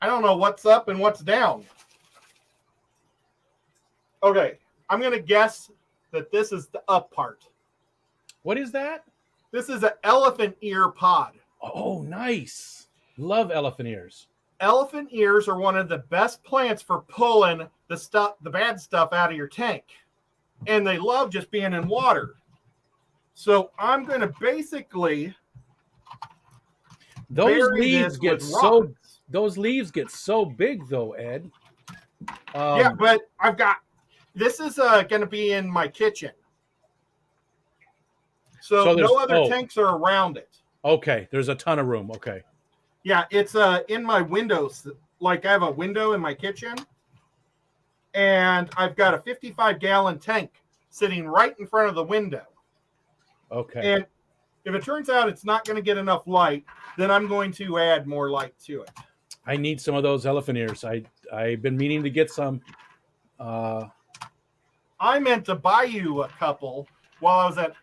I don't know what's up and what's down. Okay. I'm going to guess that this is the up part. What is that? This is an elephant ear pod. Oh, nice. Love elephant ears. Elephant ears are one of the best plants for pulling the bad stuff out of your tank. And they love just being in water. So I'm going to basically those leaves get so big though, Ed. Yeah, but this is going to be in my kitchen. So no other tanks are around it. Okay, there's a ton of room. Okay. Yeah, it's in my windows. I have a window in my kitchen. and I've got a 55-gallon tank sitting right in front of the window. Okay. And if it turns out it's not going to get enough light, then I'm going to add more light to it. I need some of those elephant ears. I've been meaning to get some. I meant to buy you a couple while I was at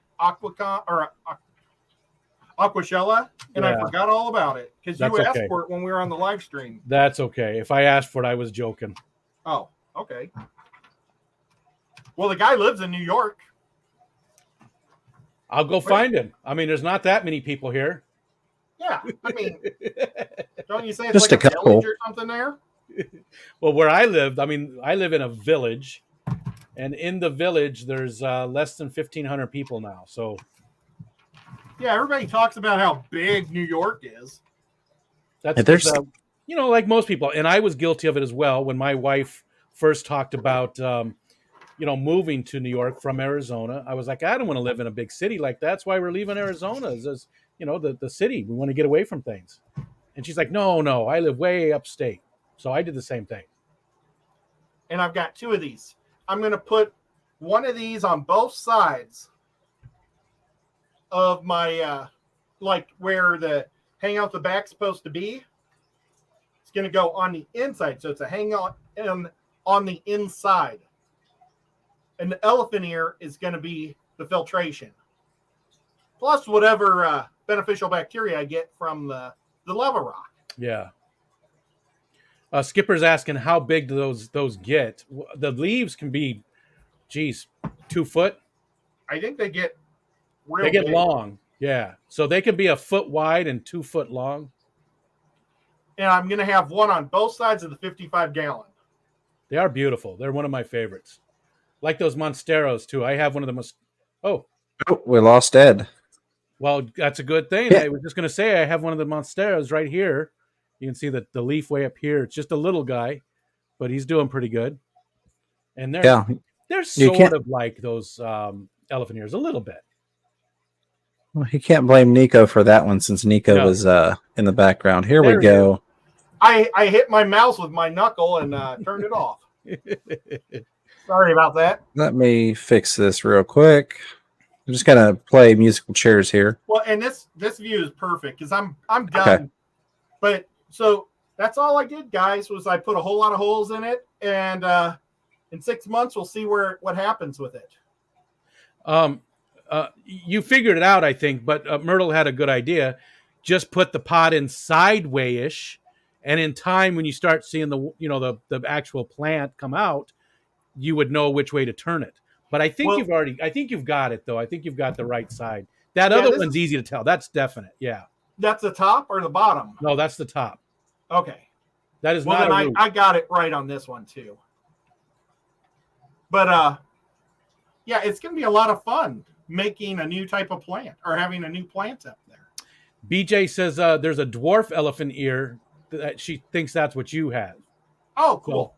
Aquashella, and I forgot all about it because you asked for it when we were on the live stream. That's okay. If I asked for it, I was joking. Oh, okay. Well, the guy lives in New York. I'll go find him. I mean, there's not that many people here. Yeah, I mean, don't you say it's Just like a a couple. village or something there? Well, where I lived, I mean, I live in a village, and in the village, there's less than 1,500 people now. So, yeah, everybody talks about how big New York is. that's there's you know, like most people, and I was guilty of it as well when my wife first talked about you know, moving to New York from Arizona. I was like, I don't want to live in a big city like that. That's why we're leaving Arizona. Is you know, the city. We want to get away from things. And she's like, no, I live way upstate. So I did the same thing. And I've got two of these. I'm going to put one of these on both sides of my, like where the hangout the back's supposed to be. It's going to go on the inside. So it's a hangout on the inside. And the elephant ear is going to be the filtration. Plus whatever beneficial bacteria I get from the lava rock. Yeah. Skipper's asking how big do those get? The leaves can be, 2 foot. I think they get real They get big. long. Yeah. So they can be a foot wide and 2 foot long. And I'm going to have one on both sides of the 55-gallon. They are beautiful. They're one of my favorites. Like those Monsteros too. I have one of the Oh, we lost Ed. Well, that's a good thing. Yeah. I was just going to say I have one of the Monsteros right here. You can see the leaf way up here. It's just a little guy, but he's doing pretty good. And they're sort of like those elephant ears a little bit. Well, you can't blame Nico for that one since Nico was in the background. Here we go. I hit my mouse with my knuckle and turned it off. Sorry about that. Let me fix this real quick. I'm just gonna play musical chairs here. Well, and this view is perfect because I'm done. Okay. But so that's all I did, guys, was I put a whole lot of holes in it, and in 6 months we'll see what happens with it. You figured it out, I think, but Myrtle had a good idea. Just put the pot in sideways-ish, and in time, when you start seeing the actual plant come out, you would know which way to turn it. But I think you've got it, though. I think you've got the right side. That other one's easy to tell. That's definite. Yeah. That's the top or the bottom? No, that's the top. Okay. That is not a root. I got it right on this one, too. But, yeah, it's going to be a lot of fun making a new type of plant or having a new plant up there. BJ says there's a dwarf elephant ear that she thinks that's what you have. Oh, cool. So,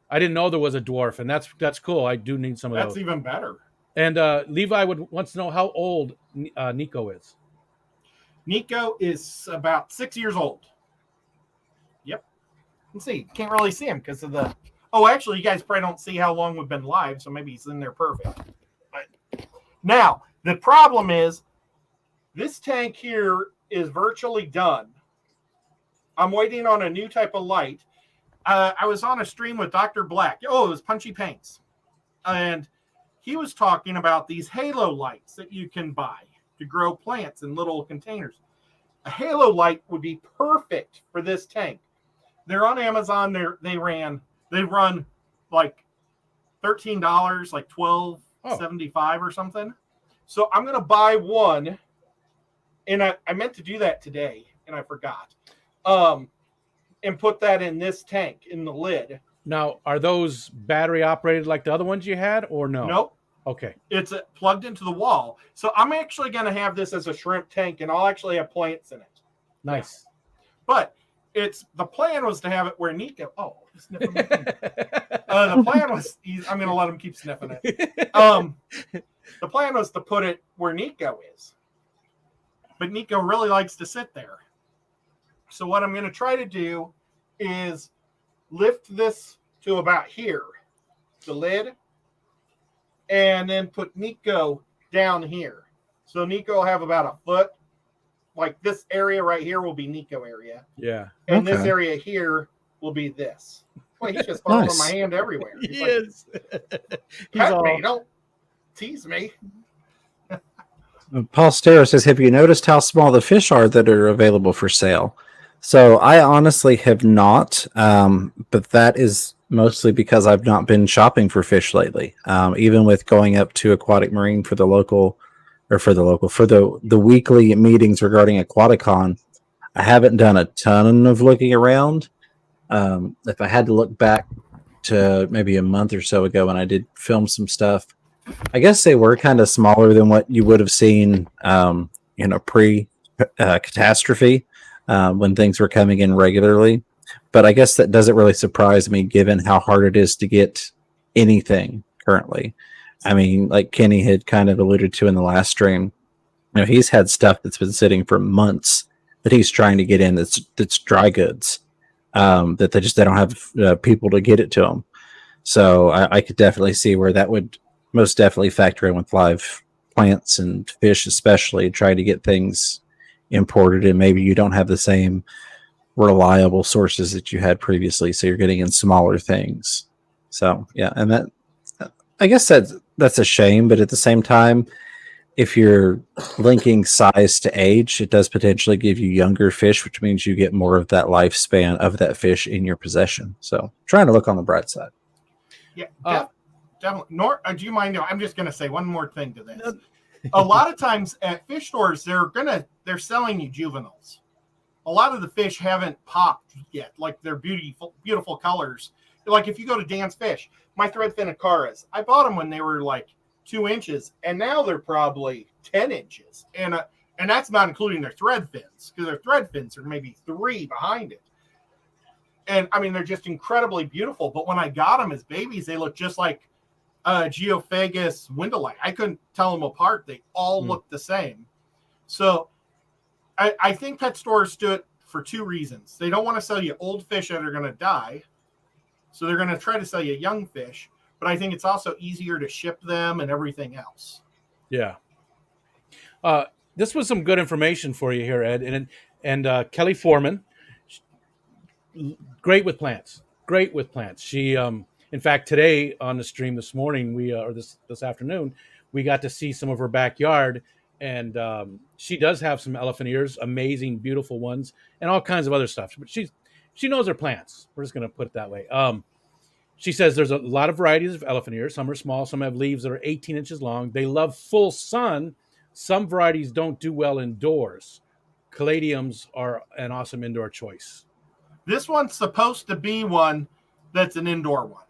I didn't know there was a dwarf, and that's cool. I do need some of those. That's even better. And Levi wants to know how old Nico is. Nico is about 6 years old. Yep. Let's see. Can't really see him because of the... Oh, actually, you guys probably don't see how long we've been live, so maybe he's in there perfect. But now, the problem is this tank here is virtually done. I'm waiting on a new type of light. I was on a stream with Dr. Black. Oh, it was Punchy Paints. And he was talking about these halo lights that you can buy to grow plants in little containers. A halo light would be perfect for this tank. They're on Amazon. They run like $13, like $12.75 or something. So I'm going to buy one. And I meant to do that today, and I forgot. And put that in this tank in the lid. Now, are those battery operated like the other ones you had, or no? Nope. Okay. It's plugged into the wall. So I'm actually going to have this as a shrimp tank, and I'll actually have plants in it. Nice. But the plan was to have it where Nico. Oh, he's sniffing my finger. The plan was I'm going to let him keep sniffing it. The plan was to put it where Nico is, but Nico really likes to sit there. So what I'm going to try to do is lift this to about here. the lid, and then put Nico down here. So Nico will have about a foot. Like this area right here will be Nico area. Yeah. And this area here will be this. Well, he's just following my hand everywhere. He's He is. He's all... me, don't tease me. Paul Stero says, have you noticed how small the fish are that are available for sale? So I honestly have not, but that is mostly because I've not been shopping for fish lately. Even with going up to Aquatic Marine for the weekly meetings regarding Aquaticon, I haven't done a ton of looking around. If I had to look back to maybe a month or so ago when I did film some stuff, I guess they were kind of smaller than what you would have seen, pre catastrophe, when things were coming in regularly. But I guess that doesn't really surprise me given how hard it is to get anything currently. I mean, like Kenny had kind of alluded to in the last stream, he's had stuff that's been sitting for months that he's trying to get in that's dry goods, that they don't have people to get it to them. So I could definitely see where that would most definitely factor in with live plants and fish, especially trying to get things imported, and maybe you don't have the same reliable sources that you had previously, so you're getting in smaller things. So yeah, and that, I guess that's a shame, but at the same time, if you're linking size to age, it does potentially give you younger fish, which means you get more of that lifespan of that fish in your possession. So trying to look on the bright side. Yeah, definitely. Do you mind? I'm just going to say one more thing to this. A lot of times at fish stores, they're selling you juveniles. A lot of the fish haven't popped yet, like they're beautiful colors. Like if you go to Dan's Fish, my threadfin Acaras, I bought them when they were like 2 inches, and now they're probably 10 inches. And that's not including their thread fins, because their thread fins are maybe 3 behind it. And I mean, they're just incredibly beautiful. But when I got them as babies, they look just like Geophagus windowlight. I couldn't tell them apart. They all look the same. So I think pet stores do it for 2 reasons. They don't want to sell you old fish that are going to die, so they're going to try to sell you young fish. But I think it's also easier to ship them and everything else. Yeah. This was some good information for you here, Ed. And Kelly Foreman, great with plants. She, in fact, today on the stream this morning, this afternoon, we got to see some of her backyard. And she does have some elephant ears, amazing, beautiful ones, and all kinds of other stuff. But she knows her plants. We're just going to put it that way. She says there's a lot of varieties of elephant ears. Some are small. Some have leaves that are 18 inches long. They love full sun. Some varieties don't do well indoors. Caladiums are an awesome indoor choice. This one's supposed to be one that's an indoor one.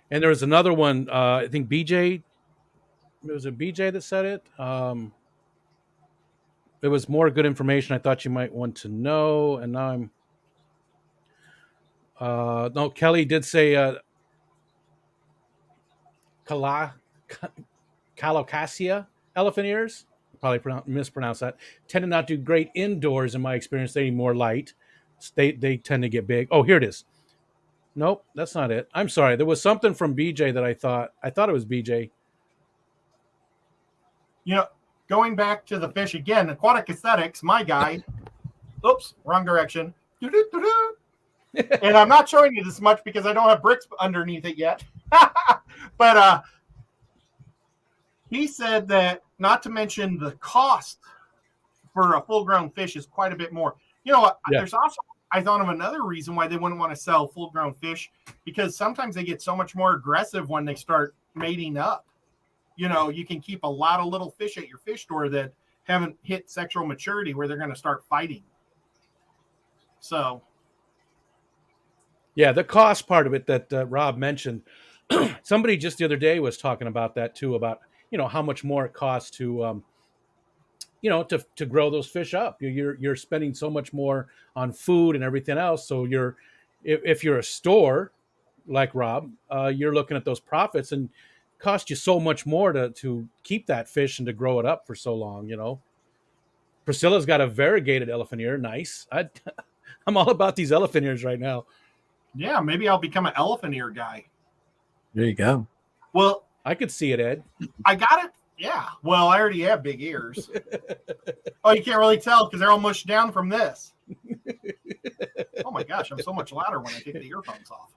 And there was another one, I think BJ, it was a BJ that said it. There was more good information I thought you might want to know. And now no, Kelly did say Calocasia elephant ears. Probably mispronounced that. Tend to not do great indoors in my experience. They need more light. They tend to get big. Oh, here it is. Nope, that's not it. I'm sorry. There was something from BJ that I thought it was BJ. Going back to the fish again, Aquatic Aesthetics, my guy. Oops, wrong direction. And I'm not showing you this much because I don't have bricks underneath it yet. But he said that, not to mention the cost for a full-grown fish is quite a bit more. There's also, I thought of another reason why they wouldn't want to sell full-grown fish, because sometimes they get so much more aggressive when they start mating up. You can keep a lot of little fish at your fish store that haven't hit sexual maturity where they're going to start fighting. So. Yeah, the cost part of it that Rob mentioned, somebody just the other day was talking about that too, about, how much more it costs to, to grow those fish up. You're spending so much more on food and everything else. So if you're a store like Rob, you're looking at those profits, and cost you so much more to keep that fish and to grow it up for so long. Priscilla's got a variegated elephant ear. Nice. I'm all about these elephant ears right now. Yeah, maybe I'll become an elephant ear guy. There you go. Well, I could see it, Ed. I got it. Yeah. Well, I already have big ears. Oh, you can't really tell because they're all mushed down from this. Oh my gosh, I'm so much louder when I take the earphones off.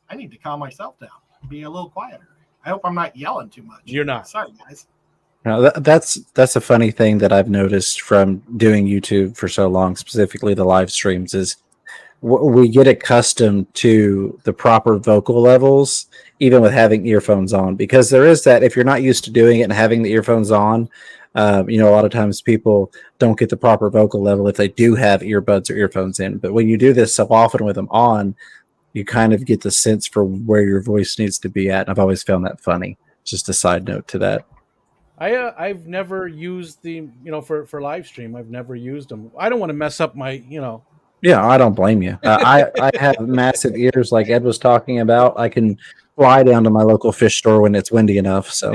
I need to calm myself down, be a little quieter. I hope I'm not yelling too much. You're not. Sorry, guys. No, that's a funny thing that I've noticed from doing YouTube for so long, specifically the live streams, is we get accustomed to the proper vocal levels, even with having earphones on, because there is that if you're not used to doing it and having the earphones on, a lot of times people don't get the proper vocal level if they do have earbuds or earphones in. But when you do this so often with them on, you kind of get the sense for where your voice needs to be at. And I've always found that funny. Just a side note to that. I've never used the for live stream. I've never used them. I don't want to mess up my Yeah, I don't blame you. I have massive ears, like Ed was talking about. I can fly down to my local fish store when it's windy enough. So,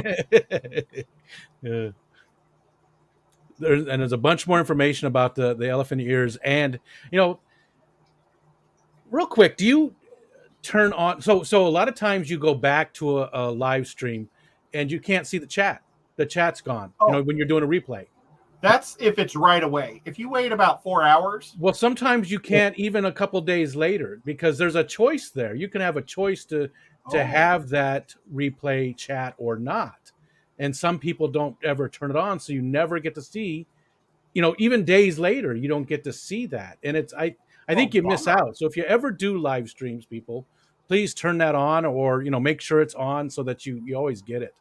there's a bunch more information about the elephant ears, and real quick, do you turn on? So a lot of times you go back to a live stream, and you can't see the chat. The chat's gone. Oh. When you're doing a replay. That's if it's right away. If you wait about 4 hours. Well, sometimes you can't even a couple days later because there's a choice there. You can have a choice to have that replay chat or not. And some people don't ever turn it on. So you never get to see, even days later, you don't get to see that. And I think you miss out. So if you ever do live streams, people, please turn that on or, make sure it's on so that you always get it.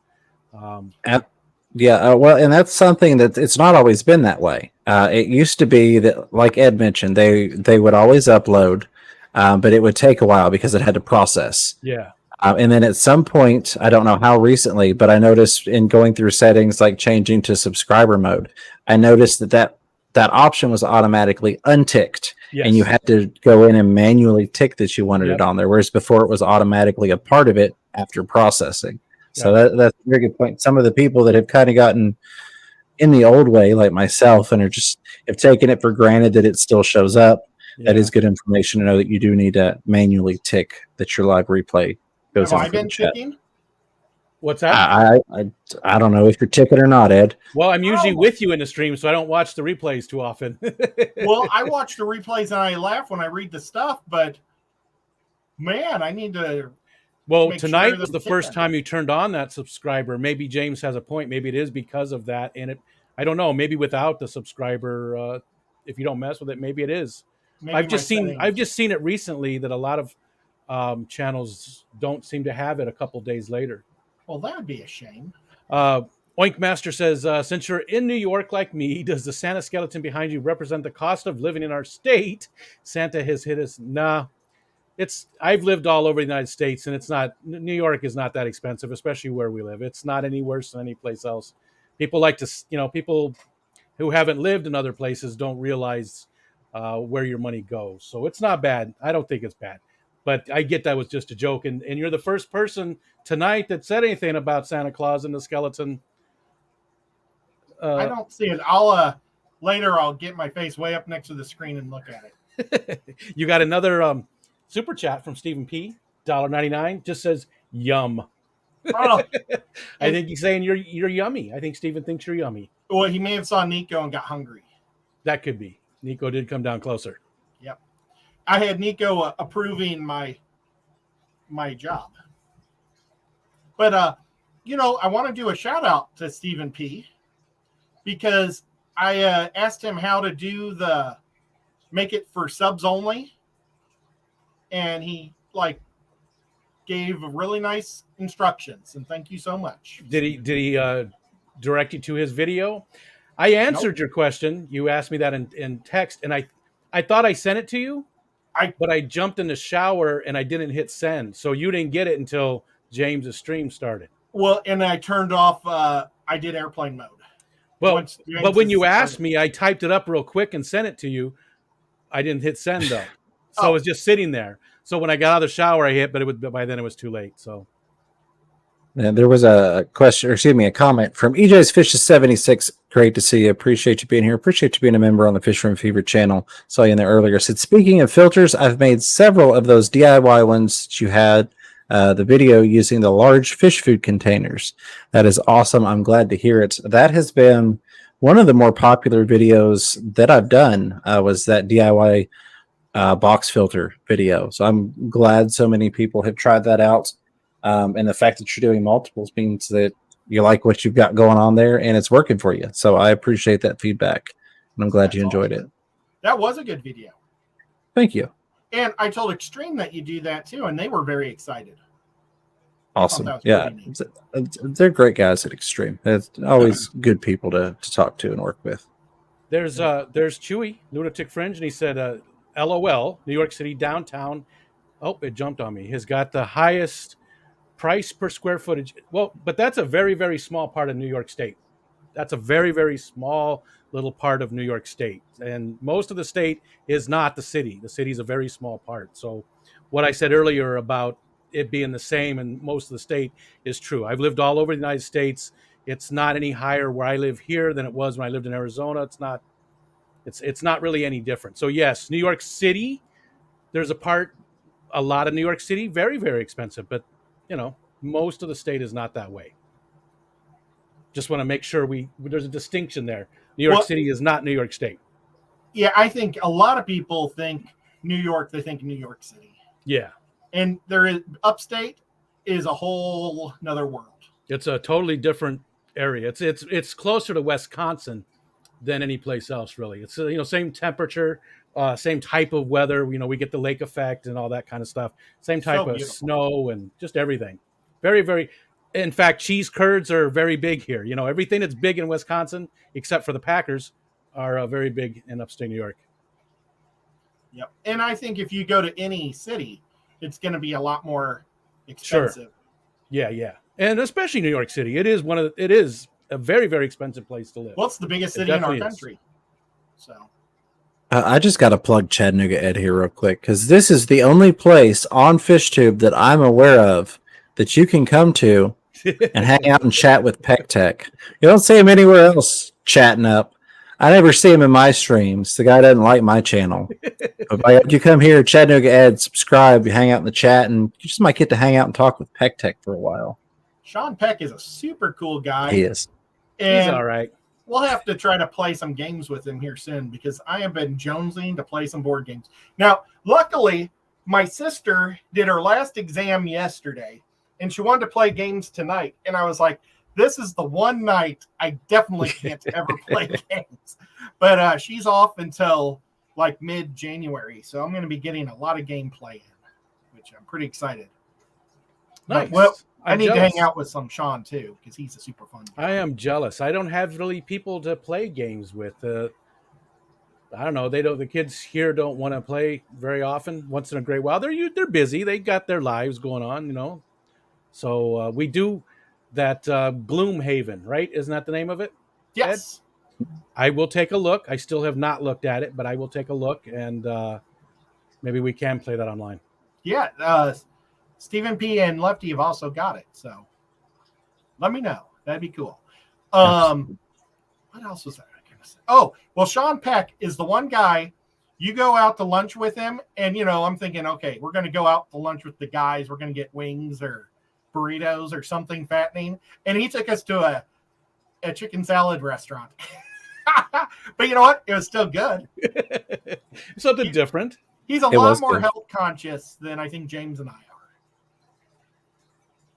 Yeah, well, and that's something that it's not always been that way. It used to be that, like Ed mentioned, they would always upload, but it would take a while because it had to process. Yeah. And then at some point, I don't know how recently, but I noticed in going through settings like changing to subscriber mode, I noticed that option was automatically unticked. Yes. And you had to go in and manually tick that you wanted it on there, whereas before it was automatically a part of it after processing. So that's a very good point. Some of the people that have kind of gotten in the old way, like myself, and have taken it for granted that it still shows up. Yeah. That is good information to know that you do need to manually tick that your live replay goes on. Have I been ticking? What's that? I don't know if you're ticking or not, Ed. Well, I'm usually with you in the stream, so I don't watch the replays too often. Well, I watch the replays and I laugh when I read the stuff, but man, I need to. Well, tonight was the first time you turned on that subscriber. Maybe James has a point. Maybe it is because of that. And I don't know, maybe without the subscriber, if you don't mess with it, maybe it is. Maybe I've just seen it recently that a lot of channels don't seem to have it a couple days later. Well, that would be a shame. Oink Master says, since you're in New York like me, does the Santa skeleton behind you represent the cost of living in our state? Santa has hit us. Nah. I've lived all over the United States, and New York is not that expensive, especially where we live. It's not any worse than any place else. People like to, people who haven't lived in other places don't realize where your money goes. So it's not bad. I don't think it's bad, but I get that was just a joke. And you're the first person tonight that said anything about Santa Claus and the skeleton. I don't see it. Later I'll get my face way up next to the screen and look at it. You got another, super chat from Stephen P. $1.99 just says yum. Oh, I think he's saying you're yummy. I think Stephen thinks you're yummy. Well, he may have saw Nico and got hungry. That could be. Nico did come down closer. Yep. I had Nico approving my job. But I want to do a shout out to Stephen P. because I asked him how to do make it for subs only. And he gave really nice instructions, and thank you so much. Did he direct you to his video? I answered your question. You asked me that in text, and I thought I sent it to you, but I jumped in the shower and I didn't hit send, so you didn't get it until James's stream started. Well, and I turned off. I did airplane mode. Well, but when you asked me, I typed it up real quick and sent it to you. I didn't hit send though. So it was just sitting there. So when I got out of the shower, I hit, but by then it was too late. So there was a question, or excuse me, a comment from EJ's Fishes 76. Great to see you. Appreciate you being here. Appreciate you being a member on the Fish Room Fever channel. Saw you in there earlier. Said, speaking of filters, I've made several of those DIY ones that you had the video using the large fish food containers. That is awesome. I'm glad to hear it. That has been one of the more popular videos that I've done, was that DIY box filter video. So I'm glad so many people have tried that out. And the fact that you're doing multiples means that you like what you've got going on there and it's working for you. So I appreciate that feedback. And I'm glad you enjoyed it. That was a good video. Thank you. And I told Extreme that you do that too, and they were very excited. Awesome. Yeah. They're great guys at Extreme. It's always good people to talk to and work with. There's Chewy, Lunatic Fringe, and he said, LOL, New York City downtown. Oh, it jumped on me. Has got the highest price per square footage. Well, but that's a very, very small part of New York State. That's a very, very small little part of New York State. And most of the state is not the city. The city is a very small part. So what I said earlier about it being the same in most of the state is true. I've lived all over the United States. It's not any higher where I live here than it was when I lived in Arizona. It's not really any different. So yes, New York City, there's a lot of New York City, very, very expensive, but most of the state is not that way. Just want to make sure there's a distinction there. New York City is not New York State. Yeah, I think a lot of people think New York, they think New York City. Yeah. And upstate is a whole another world. It's a totally different area. It's closer to Wisconsin than any place else, really. It's same temperature, same type of weather. We get the lake effect and all that kind of stuff. Same type of snow and just everything. Very, very. In fact, cheese curds are very big here. Everything that's big in Wisconsin, except for the Packers, are very big in upstate New York. Yep. And I think if you go to any city, it's going to be a lot more expensive. Sure. Yeah. And especially New York City. It is a very, very expensive place to live. Well, it's the biggest city in our country. So I just got to plug Chattanooga Ed here real quick, because this is the only place on FishTube that I'm aware of that you can come to and hang out and chat with Peck Tech. You don't see him anywhere else chatting up. I never see him in my streams. The guy doesn't like my channel. But you come here, Chattanooga Ed, subscribe, you hang out in the chat, and you just might get to hang out and talk with Peck Tech for a while. Sean Peck is a super cool guy. He is. And he's all right. We'll have to try to play some games with him here soon, because I have been jonesing to play some board games. Now, luckily, my sister did her last exam yesterday, and she wanted to play games tonight. And I was like, this is the one night I definitely can't ever play games. But she's off until like mid-January, so I'm going to be getting a lot of gameplay in, which I'm pretty excited. Nice. But, I need to hang out with some Sean too, because he's a super fun guy. I am jealous. I don't have really people to play games with. I don't know. The kids here don't want to play very often. Once in a great while, they're busy. They got their lives going on, So we do that Gloomhaven, right? Isn't that the name of it? Yes. Ed? I will take a look. I still have not looked at it, but I will take a look, and maybe we can play that online. Yeah. Stephen P. and Lefty have also got it, so let me know. That'd be cool. What else was I going to say? Oh, well, Sean Peck is the one guy. You go out to lunch with him, and I'm thinking, okay, we're going to go out to lunch with the guys. We're going to get wings or burritos or something fattening, and he took us to a chicken salad restaurant. But you know what? It was still good. Something different. He's a lot more health conscious than I think James and I are.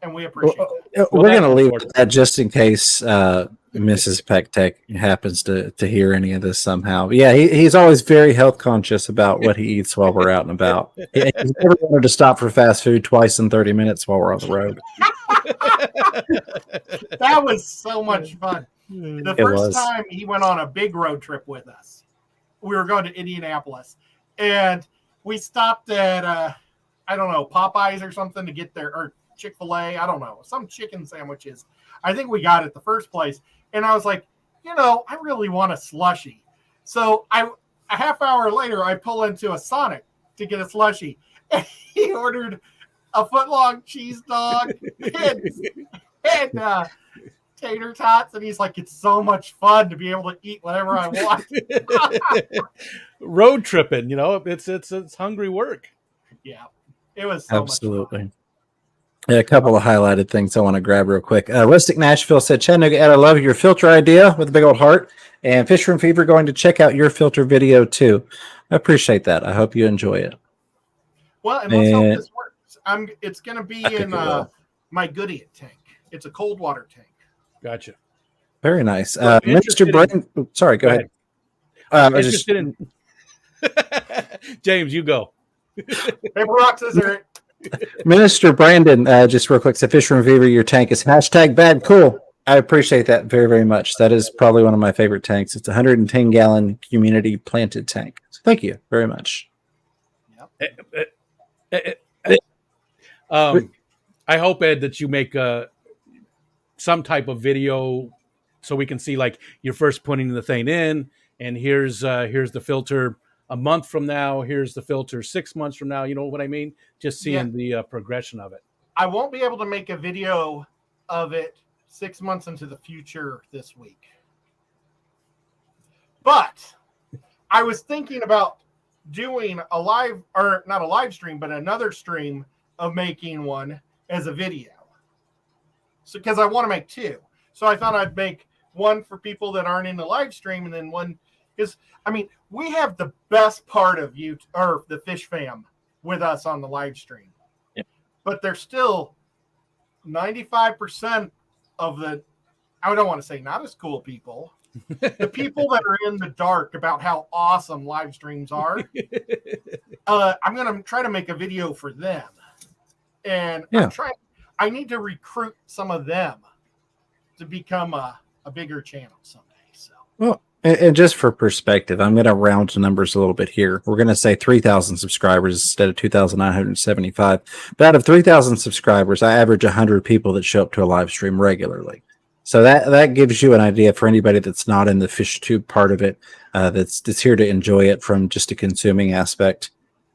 And we appreciate it. We're going to leave that just in case Mrs. Peck Tech happens to hear any of this somehow. But yeah, he's always very health conscious about what he eats while we're out and about. He's never wanted to stop for fast food twice in 30 minutes while we're on the road. That was so much fun. The first time he went on a big road trip with us, we were going to Indianapolis, and we stopped at, I don't know, Popeyes or something to get there, or Chick-fil-A, I don't know, some chicken sandwiches. I think we got it the first place. And I was like, I really want a slushie. So a half hour later, I pull into a Sonic to get a slushie. And he ordered a foot-long cheese dog and tater tots. And he's like, it's so much fun to be able to eat whatever I want. Road tripping, it's hungry work. Yeah, it was so absolutely. much fun. Yeah, a couple of highlighted things I want to grab real quick. Rustic Nashville said, Chattanooga, Ed, I love your filter idea with a big old heart. And Fish Room Fever going to check out your filter video too. I appreciate that. I hope you enjoy it. Well, and let's hope this works. It's going to be in my Goodyear tank. It's a cold water tank. Gotcha. Very nice. Mr. Brandon, sorry, go ahead. Interested in James, you go. Paper, rock, scissors. Minister Brandon, just real quick, said Fish Room Fever, your tank is #bad cool. I appreciate that very, very much. That is probably one of my favorite tanks. It's a 110-gallon community planted tank. So thank you very much. I hope, Ed, that you make some type of video so we can see like you're first putting the thing in, and here's the filter a month from now, here's the filter 6 months from now. You know what I mean? Just seeing the progression of it. I won't be able to make a video of it 6 months into the future this week. But I was thinking about doing a live, or not a live stream, but another stream of making one as a video. So, because I want to make two. So I thought I'd make one for people that aren't in the live stream, and then one, because I mean, we have the best part of you, or the Fish Fam, with us on the live stream. Yeah. But there's still 95% of the, I don't want to say not as cool people, the people that are in the dark about how awesome live streams are. I'm going to try to make a video for them. And I need to recruit some of them to become a bigger channel someday. So, well, and just for perspective, I'm going to round to numbers a little bit here. We're going to say 3,000 subscribers instead of 2,975. But out of 3,000 subscribers, I average 100 people that show up to a live stream regularly. So that gives you an idea for anybody that's not in the fish tube part of it, that's here to enjoy it from just a consuming aspect.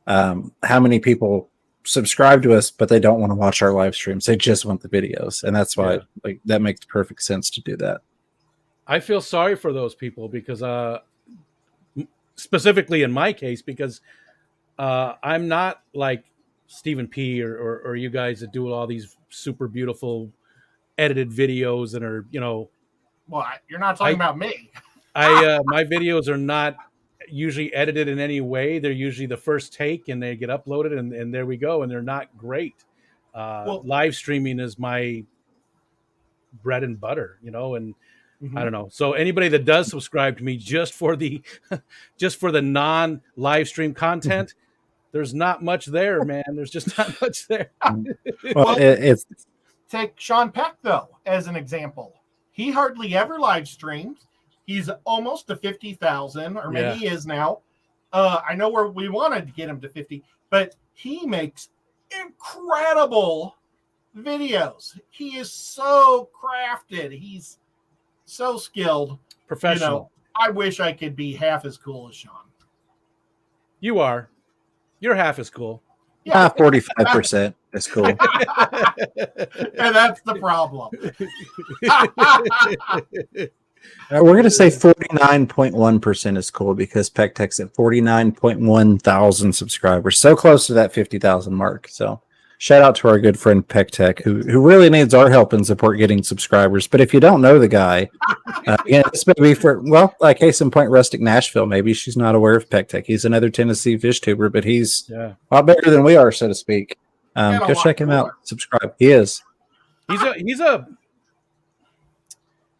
How many people subscribe to us, but they don't want to watch our live streams? They just want the videos, and that's why that makes perfect sense to do that. I feel sorry for those people because, specifically in my case, because I'm not like Stephen P. or you guys that do all these super beautiful edited videos and are, well, you're not talking about me. My videos are not usually edited in any way. They're usually the first take and they get uploaded and there we go. And they're not great. Live streaming is my bread and butter, and I don't know. So anybody that does subscribe to me just for the non live stream content, there's not much there, man. There's just not much there. Well, it's take Sean Peck though as an example. He hardly ever live streams. He's almost to 50,000, or maybe he is now. I know where we wanted to get him to 50, but he makes incredible videos. He is so crafted. He's so skilled. Professional. I wish I could be half as cool as Sean. You are. You're half as cool. Yeah, 45% is cool. And that's the problem. We're going to say 49.1% is cool because Peck Tech's at 49.1 thousand subscribers. So close to that 50,000 mark. So shout out to our good friend Peck Tech, who really needs our help and support getting subscribers. But if you don't know the guy, this may be for, like case in point, Rustic Nashville. Maybe she's not aware of Peck Tech. He's another Tennessee fish tuber, but he's a lot better than we are, so to speak. Go check him out. Subscribe. He is.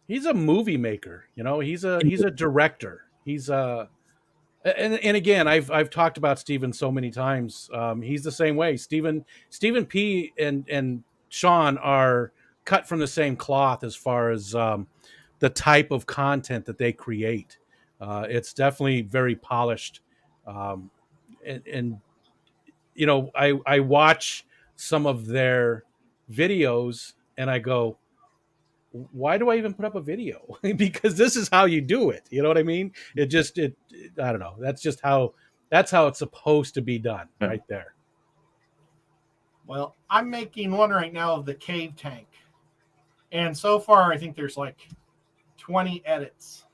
He's a movie maker. He's a director. And again, I've talked about Steven so many times. He's the same way. Stephen P. and Sean are cut from the same cloth as far as the type of content that they create. It's definitely very polished. I watch some of their videos and I go, why do I even put up a video? Because this is how you do it. You know what I mean? I don't know. That's how it's supposed to be done right there. Well, I'm making one right now of the cave tank. And so far, I think there's like 20 edits.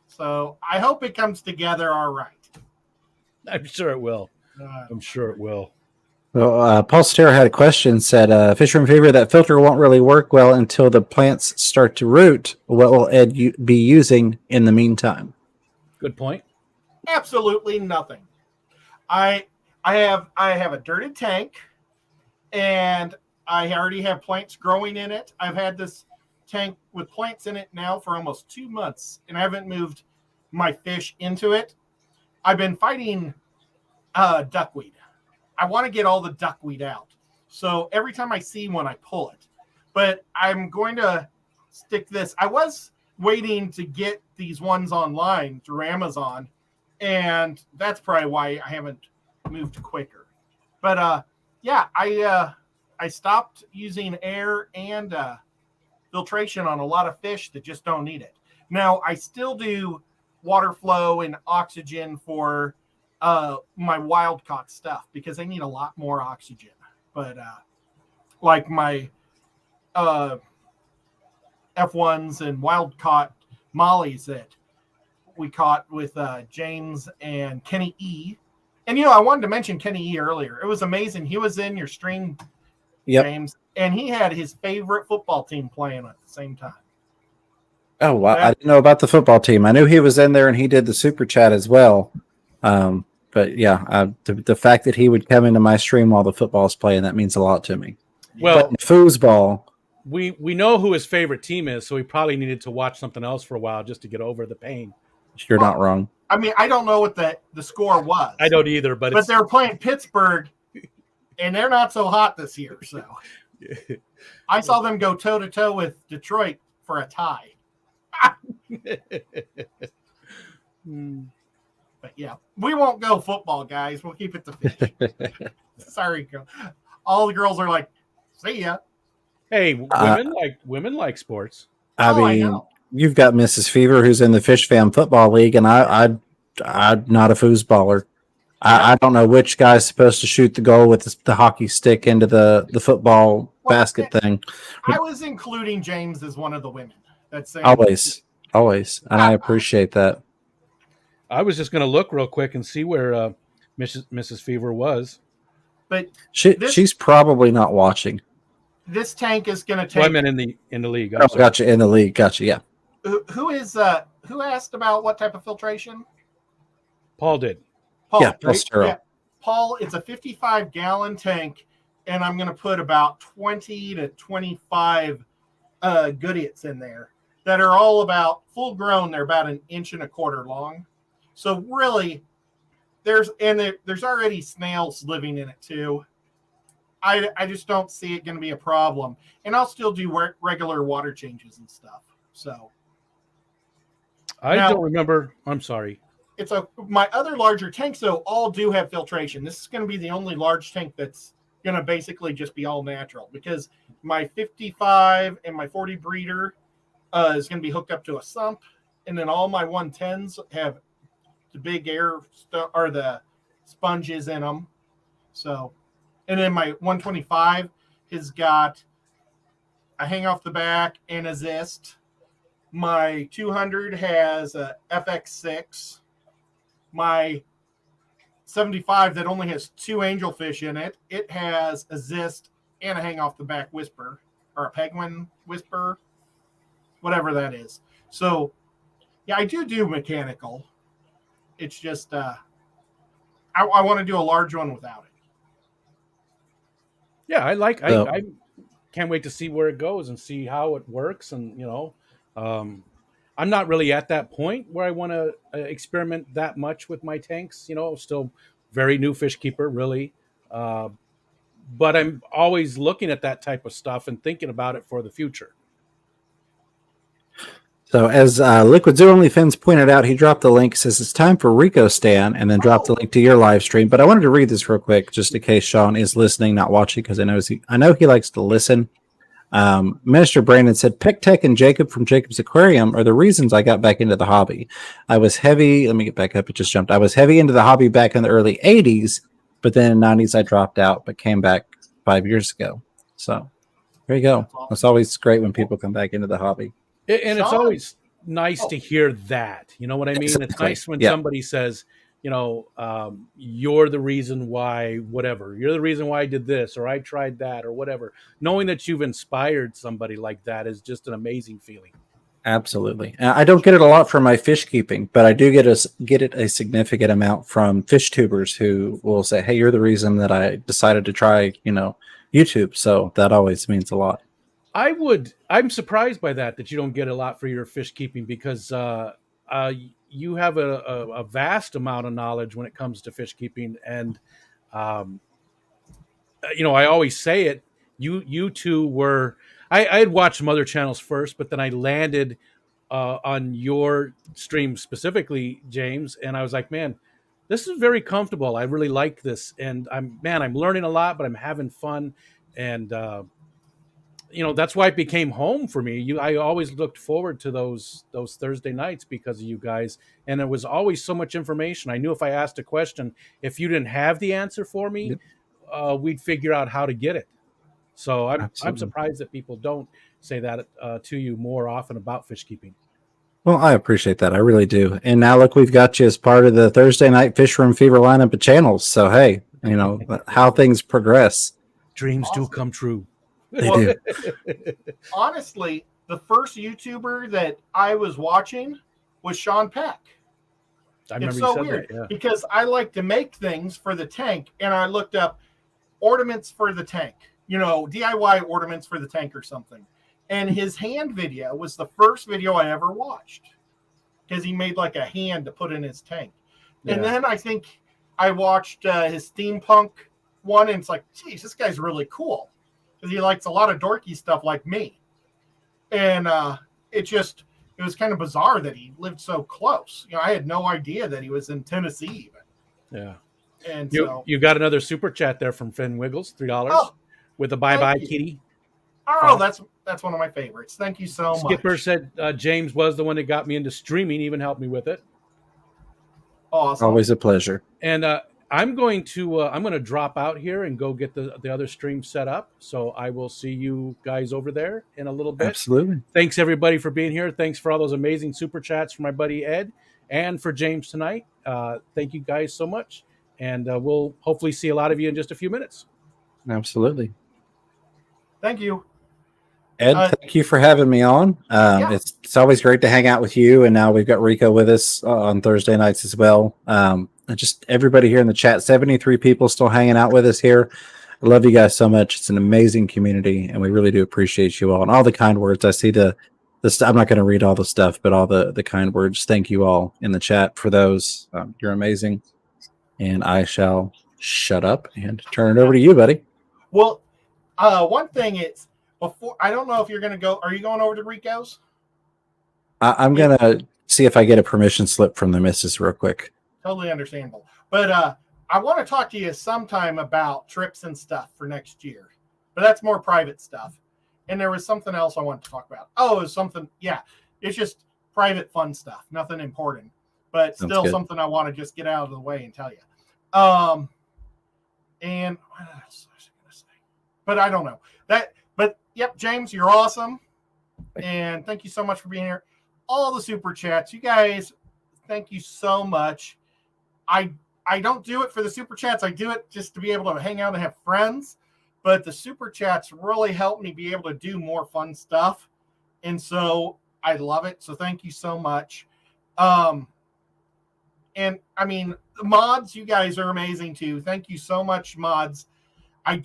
So I hope it comes together all right. I'm sure it will. I'm sure it will. Well, Paul Stero had a question. Said, "Fisherman Fever, that filter won't really work well until the plants start to root. What will Ed be using in the meantime?" Good point. Absolutely nothing. I have a dirted tank, and I already have plants growing in it. I've had this tank with plants in it now for almost 2 months, and I haven't moved my fish into it. I've been fighting duckweed. I want to get all the duckweed out. So every time I see one, I pull it. But I'm going to stick this. I was waiting to get these ones online through Amazon, and that's probably why I haven't moved quicker. But yeah, I stopped using air and filtration on a lot of fish that just don't need it. Now I still do water flow and oxygen for my wild caught stuff because they need a lot more oxygen. But like my F1s and wild caught mollies that we caught with James and Kenny E. And I wanted to mention Kenny E earlier. It was amazing. He was in your stream, James, and he had his favorite football team playing at the same time. Oh, wow. I didn't know about the football team. I knew he was in there and he did the super chat as well. But yeah, the fact that he would come into my stream while the football's playing, that means a lot to me. Well, foosball. We know who his favorite team is, so he probably needed to watch something else for a while just to get over the pain. You're not wrong. I mean, I don't know what the score was. I don't either, but they were playing Pittsburgh, and they're not so hot this year. So I saw them go toe-to-toe with Detroit for a tie. But yeah, we won't go football, guys. We'll keep it to fish. Sorry, girl. All the girls are like, "See ya." Hey, women like sports. I mean, you've got Mrs. Fever who's in the Fish Fam Football League, and I'm not a foosballer. I don't know which guy's supposed to shoot the goal with the hockey stick into the football basket thing. I was including James as one of the women. That's saying always, and I appreciate that. I was just going to look real quick and see where Mrs. Fever was. But she's probably not watching. This tank is going to take. Women in the league. Gotcha. In the league. Gotcha. Yeah. Who asked about what type of filtration? Paul did. Paul, yeah, right? Paul, it's a 55-gallon tank, and I'm going to put about 20 to 25 goodiots in there that are all about full grown. They're about 1.25 inches long. So really, there's already snails living in it too. I just don't see it going to be a problem, and I'll still do regular water changes and stuff. So I don't remember. I'm sorry. My other larger tanks though all do have filtration. This is going to be the only large tank that's going to basically just be all natural because my 55 and my 40 breeder is going to be hooked up to a sump, and then all my 110s have the big air or the sponges in them. So, and then my 125 has got a hang off the back and a zist. My 200 has a FX6. My 75 that only has 2 angelfish in it, it has a zist and a hang off the back whisper or a penguin whisper, whatever that is. So, yeah, I do mechanical. It's just I want to do a large one without it. Yeah, I can't wait to see where it goes and see how it works. And, I'm not really at that point where I want to experiment that much with my tanks, still very new fish keeper, really. But I'm always looking at that type of stuff and thinking about it for the future. So as Liquid Zoo Only Fins pointed out, he dropped the link, says it's time for Rico Stan, and then dropped the link to your live stream. But I wanted to read this real quick, just in case Sean is listening, not watching, because I know he likes to listen. Minister Brandon said, Peck, Tech, and Jacob from Jacob's Aquarium are the reasons I got back into the hobby. I was heavy. Let me get back up. It just jumped. I was heavy into the hobby back in the early 80s, but then in the 90s I dropped out, but came back 5 years ago. So there you go. It's always great when people come back into the hobby. And it's always nice to hear that. You know what I mean? Exactly. It's nice when somebody says, you're the reason why whatever. You're the reason why I did this or I tried that or whatever. Knowing that you've inspired somebody like that is just an amazing feeling. Absolutely. I don't get it a lot from my fish keeping, but I do get it a significant amount from fish tubers who will say, "Hey, you're the reason that I decided to try, YouTube." So that always means a lot. I'm surprised by that you don't get a lot for your fish keeping because you have a vast amount of knowledge when it comes to fish keeping. And, I always say it, you two were, I had watched some other channels first, but then I landed on your stream specifically, James. And I was like, man, this is very comfortable. I really like this. And I'm learning a lot, but I'm having fun. And, that's why it became home for me. I always looked forward to those Thursday nights because of you guys, and it was always so much information. I knew if I asked a question, if you didn't have the answer for me, we'd figure out how to get it. So I'm surprised that people don't say that to you more often about fish keeping. Well, I appreciate that. I really do. And now look, we've got you as part of the Thursday Night Fish Room Fever lineup of channels. So hey, how things progress. Dreams do come true. They do. Honestly, the first YouTuber that I was watching was Sean Peck. It's so weird because I like to make things for the tank, and I looked up ornaments for the tank, DIY ornaments for the tank or something. And his hand video was the first video I ever watched because he made like a hand to put in his tank. Yeah. And then I think I watched his steampunk one, and it's like, geez, this guy's really cool. He likes a lot of dorky stuff like me. And it was kind of bizarre that he lived so close. I had no idea that he was in Tennessee even. Yeah. And you got another super chat there from Finn Wiggles, $3 with a bye-bye kitty. Oh, that's one of my favorites. Thank you so much. Skipper said James was the one that got me into streaming, even helped me with it. Awesome. Always a pleasure. And I'm going to drop out here and go get the other stream set up. So I will see you guys over there in a little bit. Absolutely. Thanks everybody for being here. Thanks for all those amazing super chats for my buddy Ed and for James tonight. Thank you guys so much. And we'll hopefully see a lot of you in just a few minutes. Absolutely. Thank you. Ed, thank you for having me on. It's always great to hang out with you. And now we've got Rico with us on Thursday nights as well. Just everybody here in the chat, 73 people still hanging out with us here. I love you guys so much. It's an amazing community, and we really do appreciate you all and all the kind words. I see the I'm not going to read all the stuff, but all the kind words. Thank you all in the chat for those. You're amazing. And I shall shut up and turn it over to you, buddy. Well, one thing is, before, I don't know if you're going to go. Are you going over to Rico's? I'm going to see if I get a permission slip from the missus real quick. Totally understandable. But I want to talk to you sometime about trips and stuff for next year. But that's more private stuff. And there was something else I wanted to talk about. Oh, it was something. Yeah, it's just private fun stuff. Nothing important. But still something I want to just get out of the way and tell you. And what else was I going to say? But I don't know. But yep, James, you're awesome. And thank you so much for being here. All the super chats. You guys, thank you so much. I don't do it for the super chats. I do it just to be able to hang out and have friends. But the super chats really help me be able to do more fun stuff. And so I love it. So thank you so much. And I mean, the mods, you guys are amazing too. Thank you so much, mods. I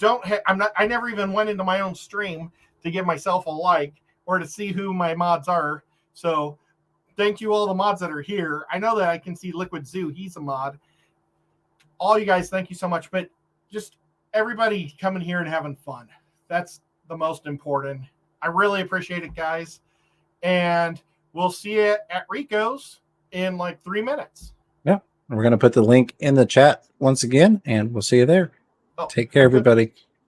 never even went into my own stream to give myself a like or to see who my mods are. So thank you all the mods that are here. I know that I can see Liquid Zoo. He's a mod. All you guys, thank you so much. But just everybody coming here and having fun. That's the most important. I really appreciate it, guys. And we'll see you at Rico's in like 3 minutes. Yeah. We're going to put the link in the chat once again, and we'll see you there. Take care, everybody.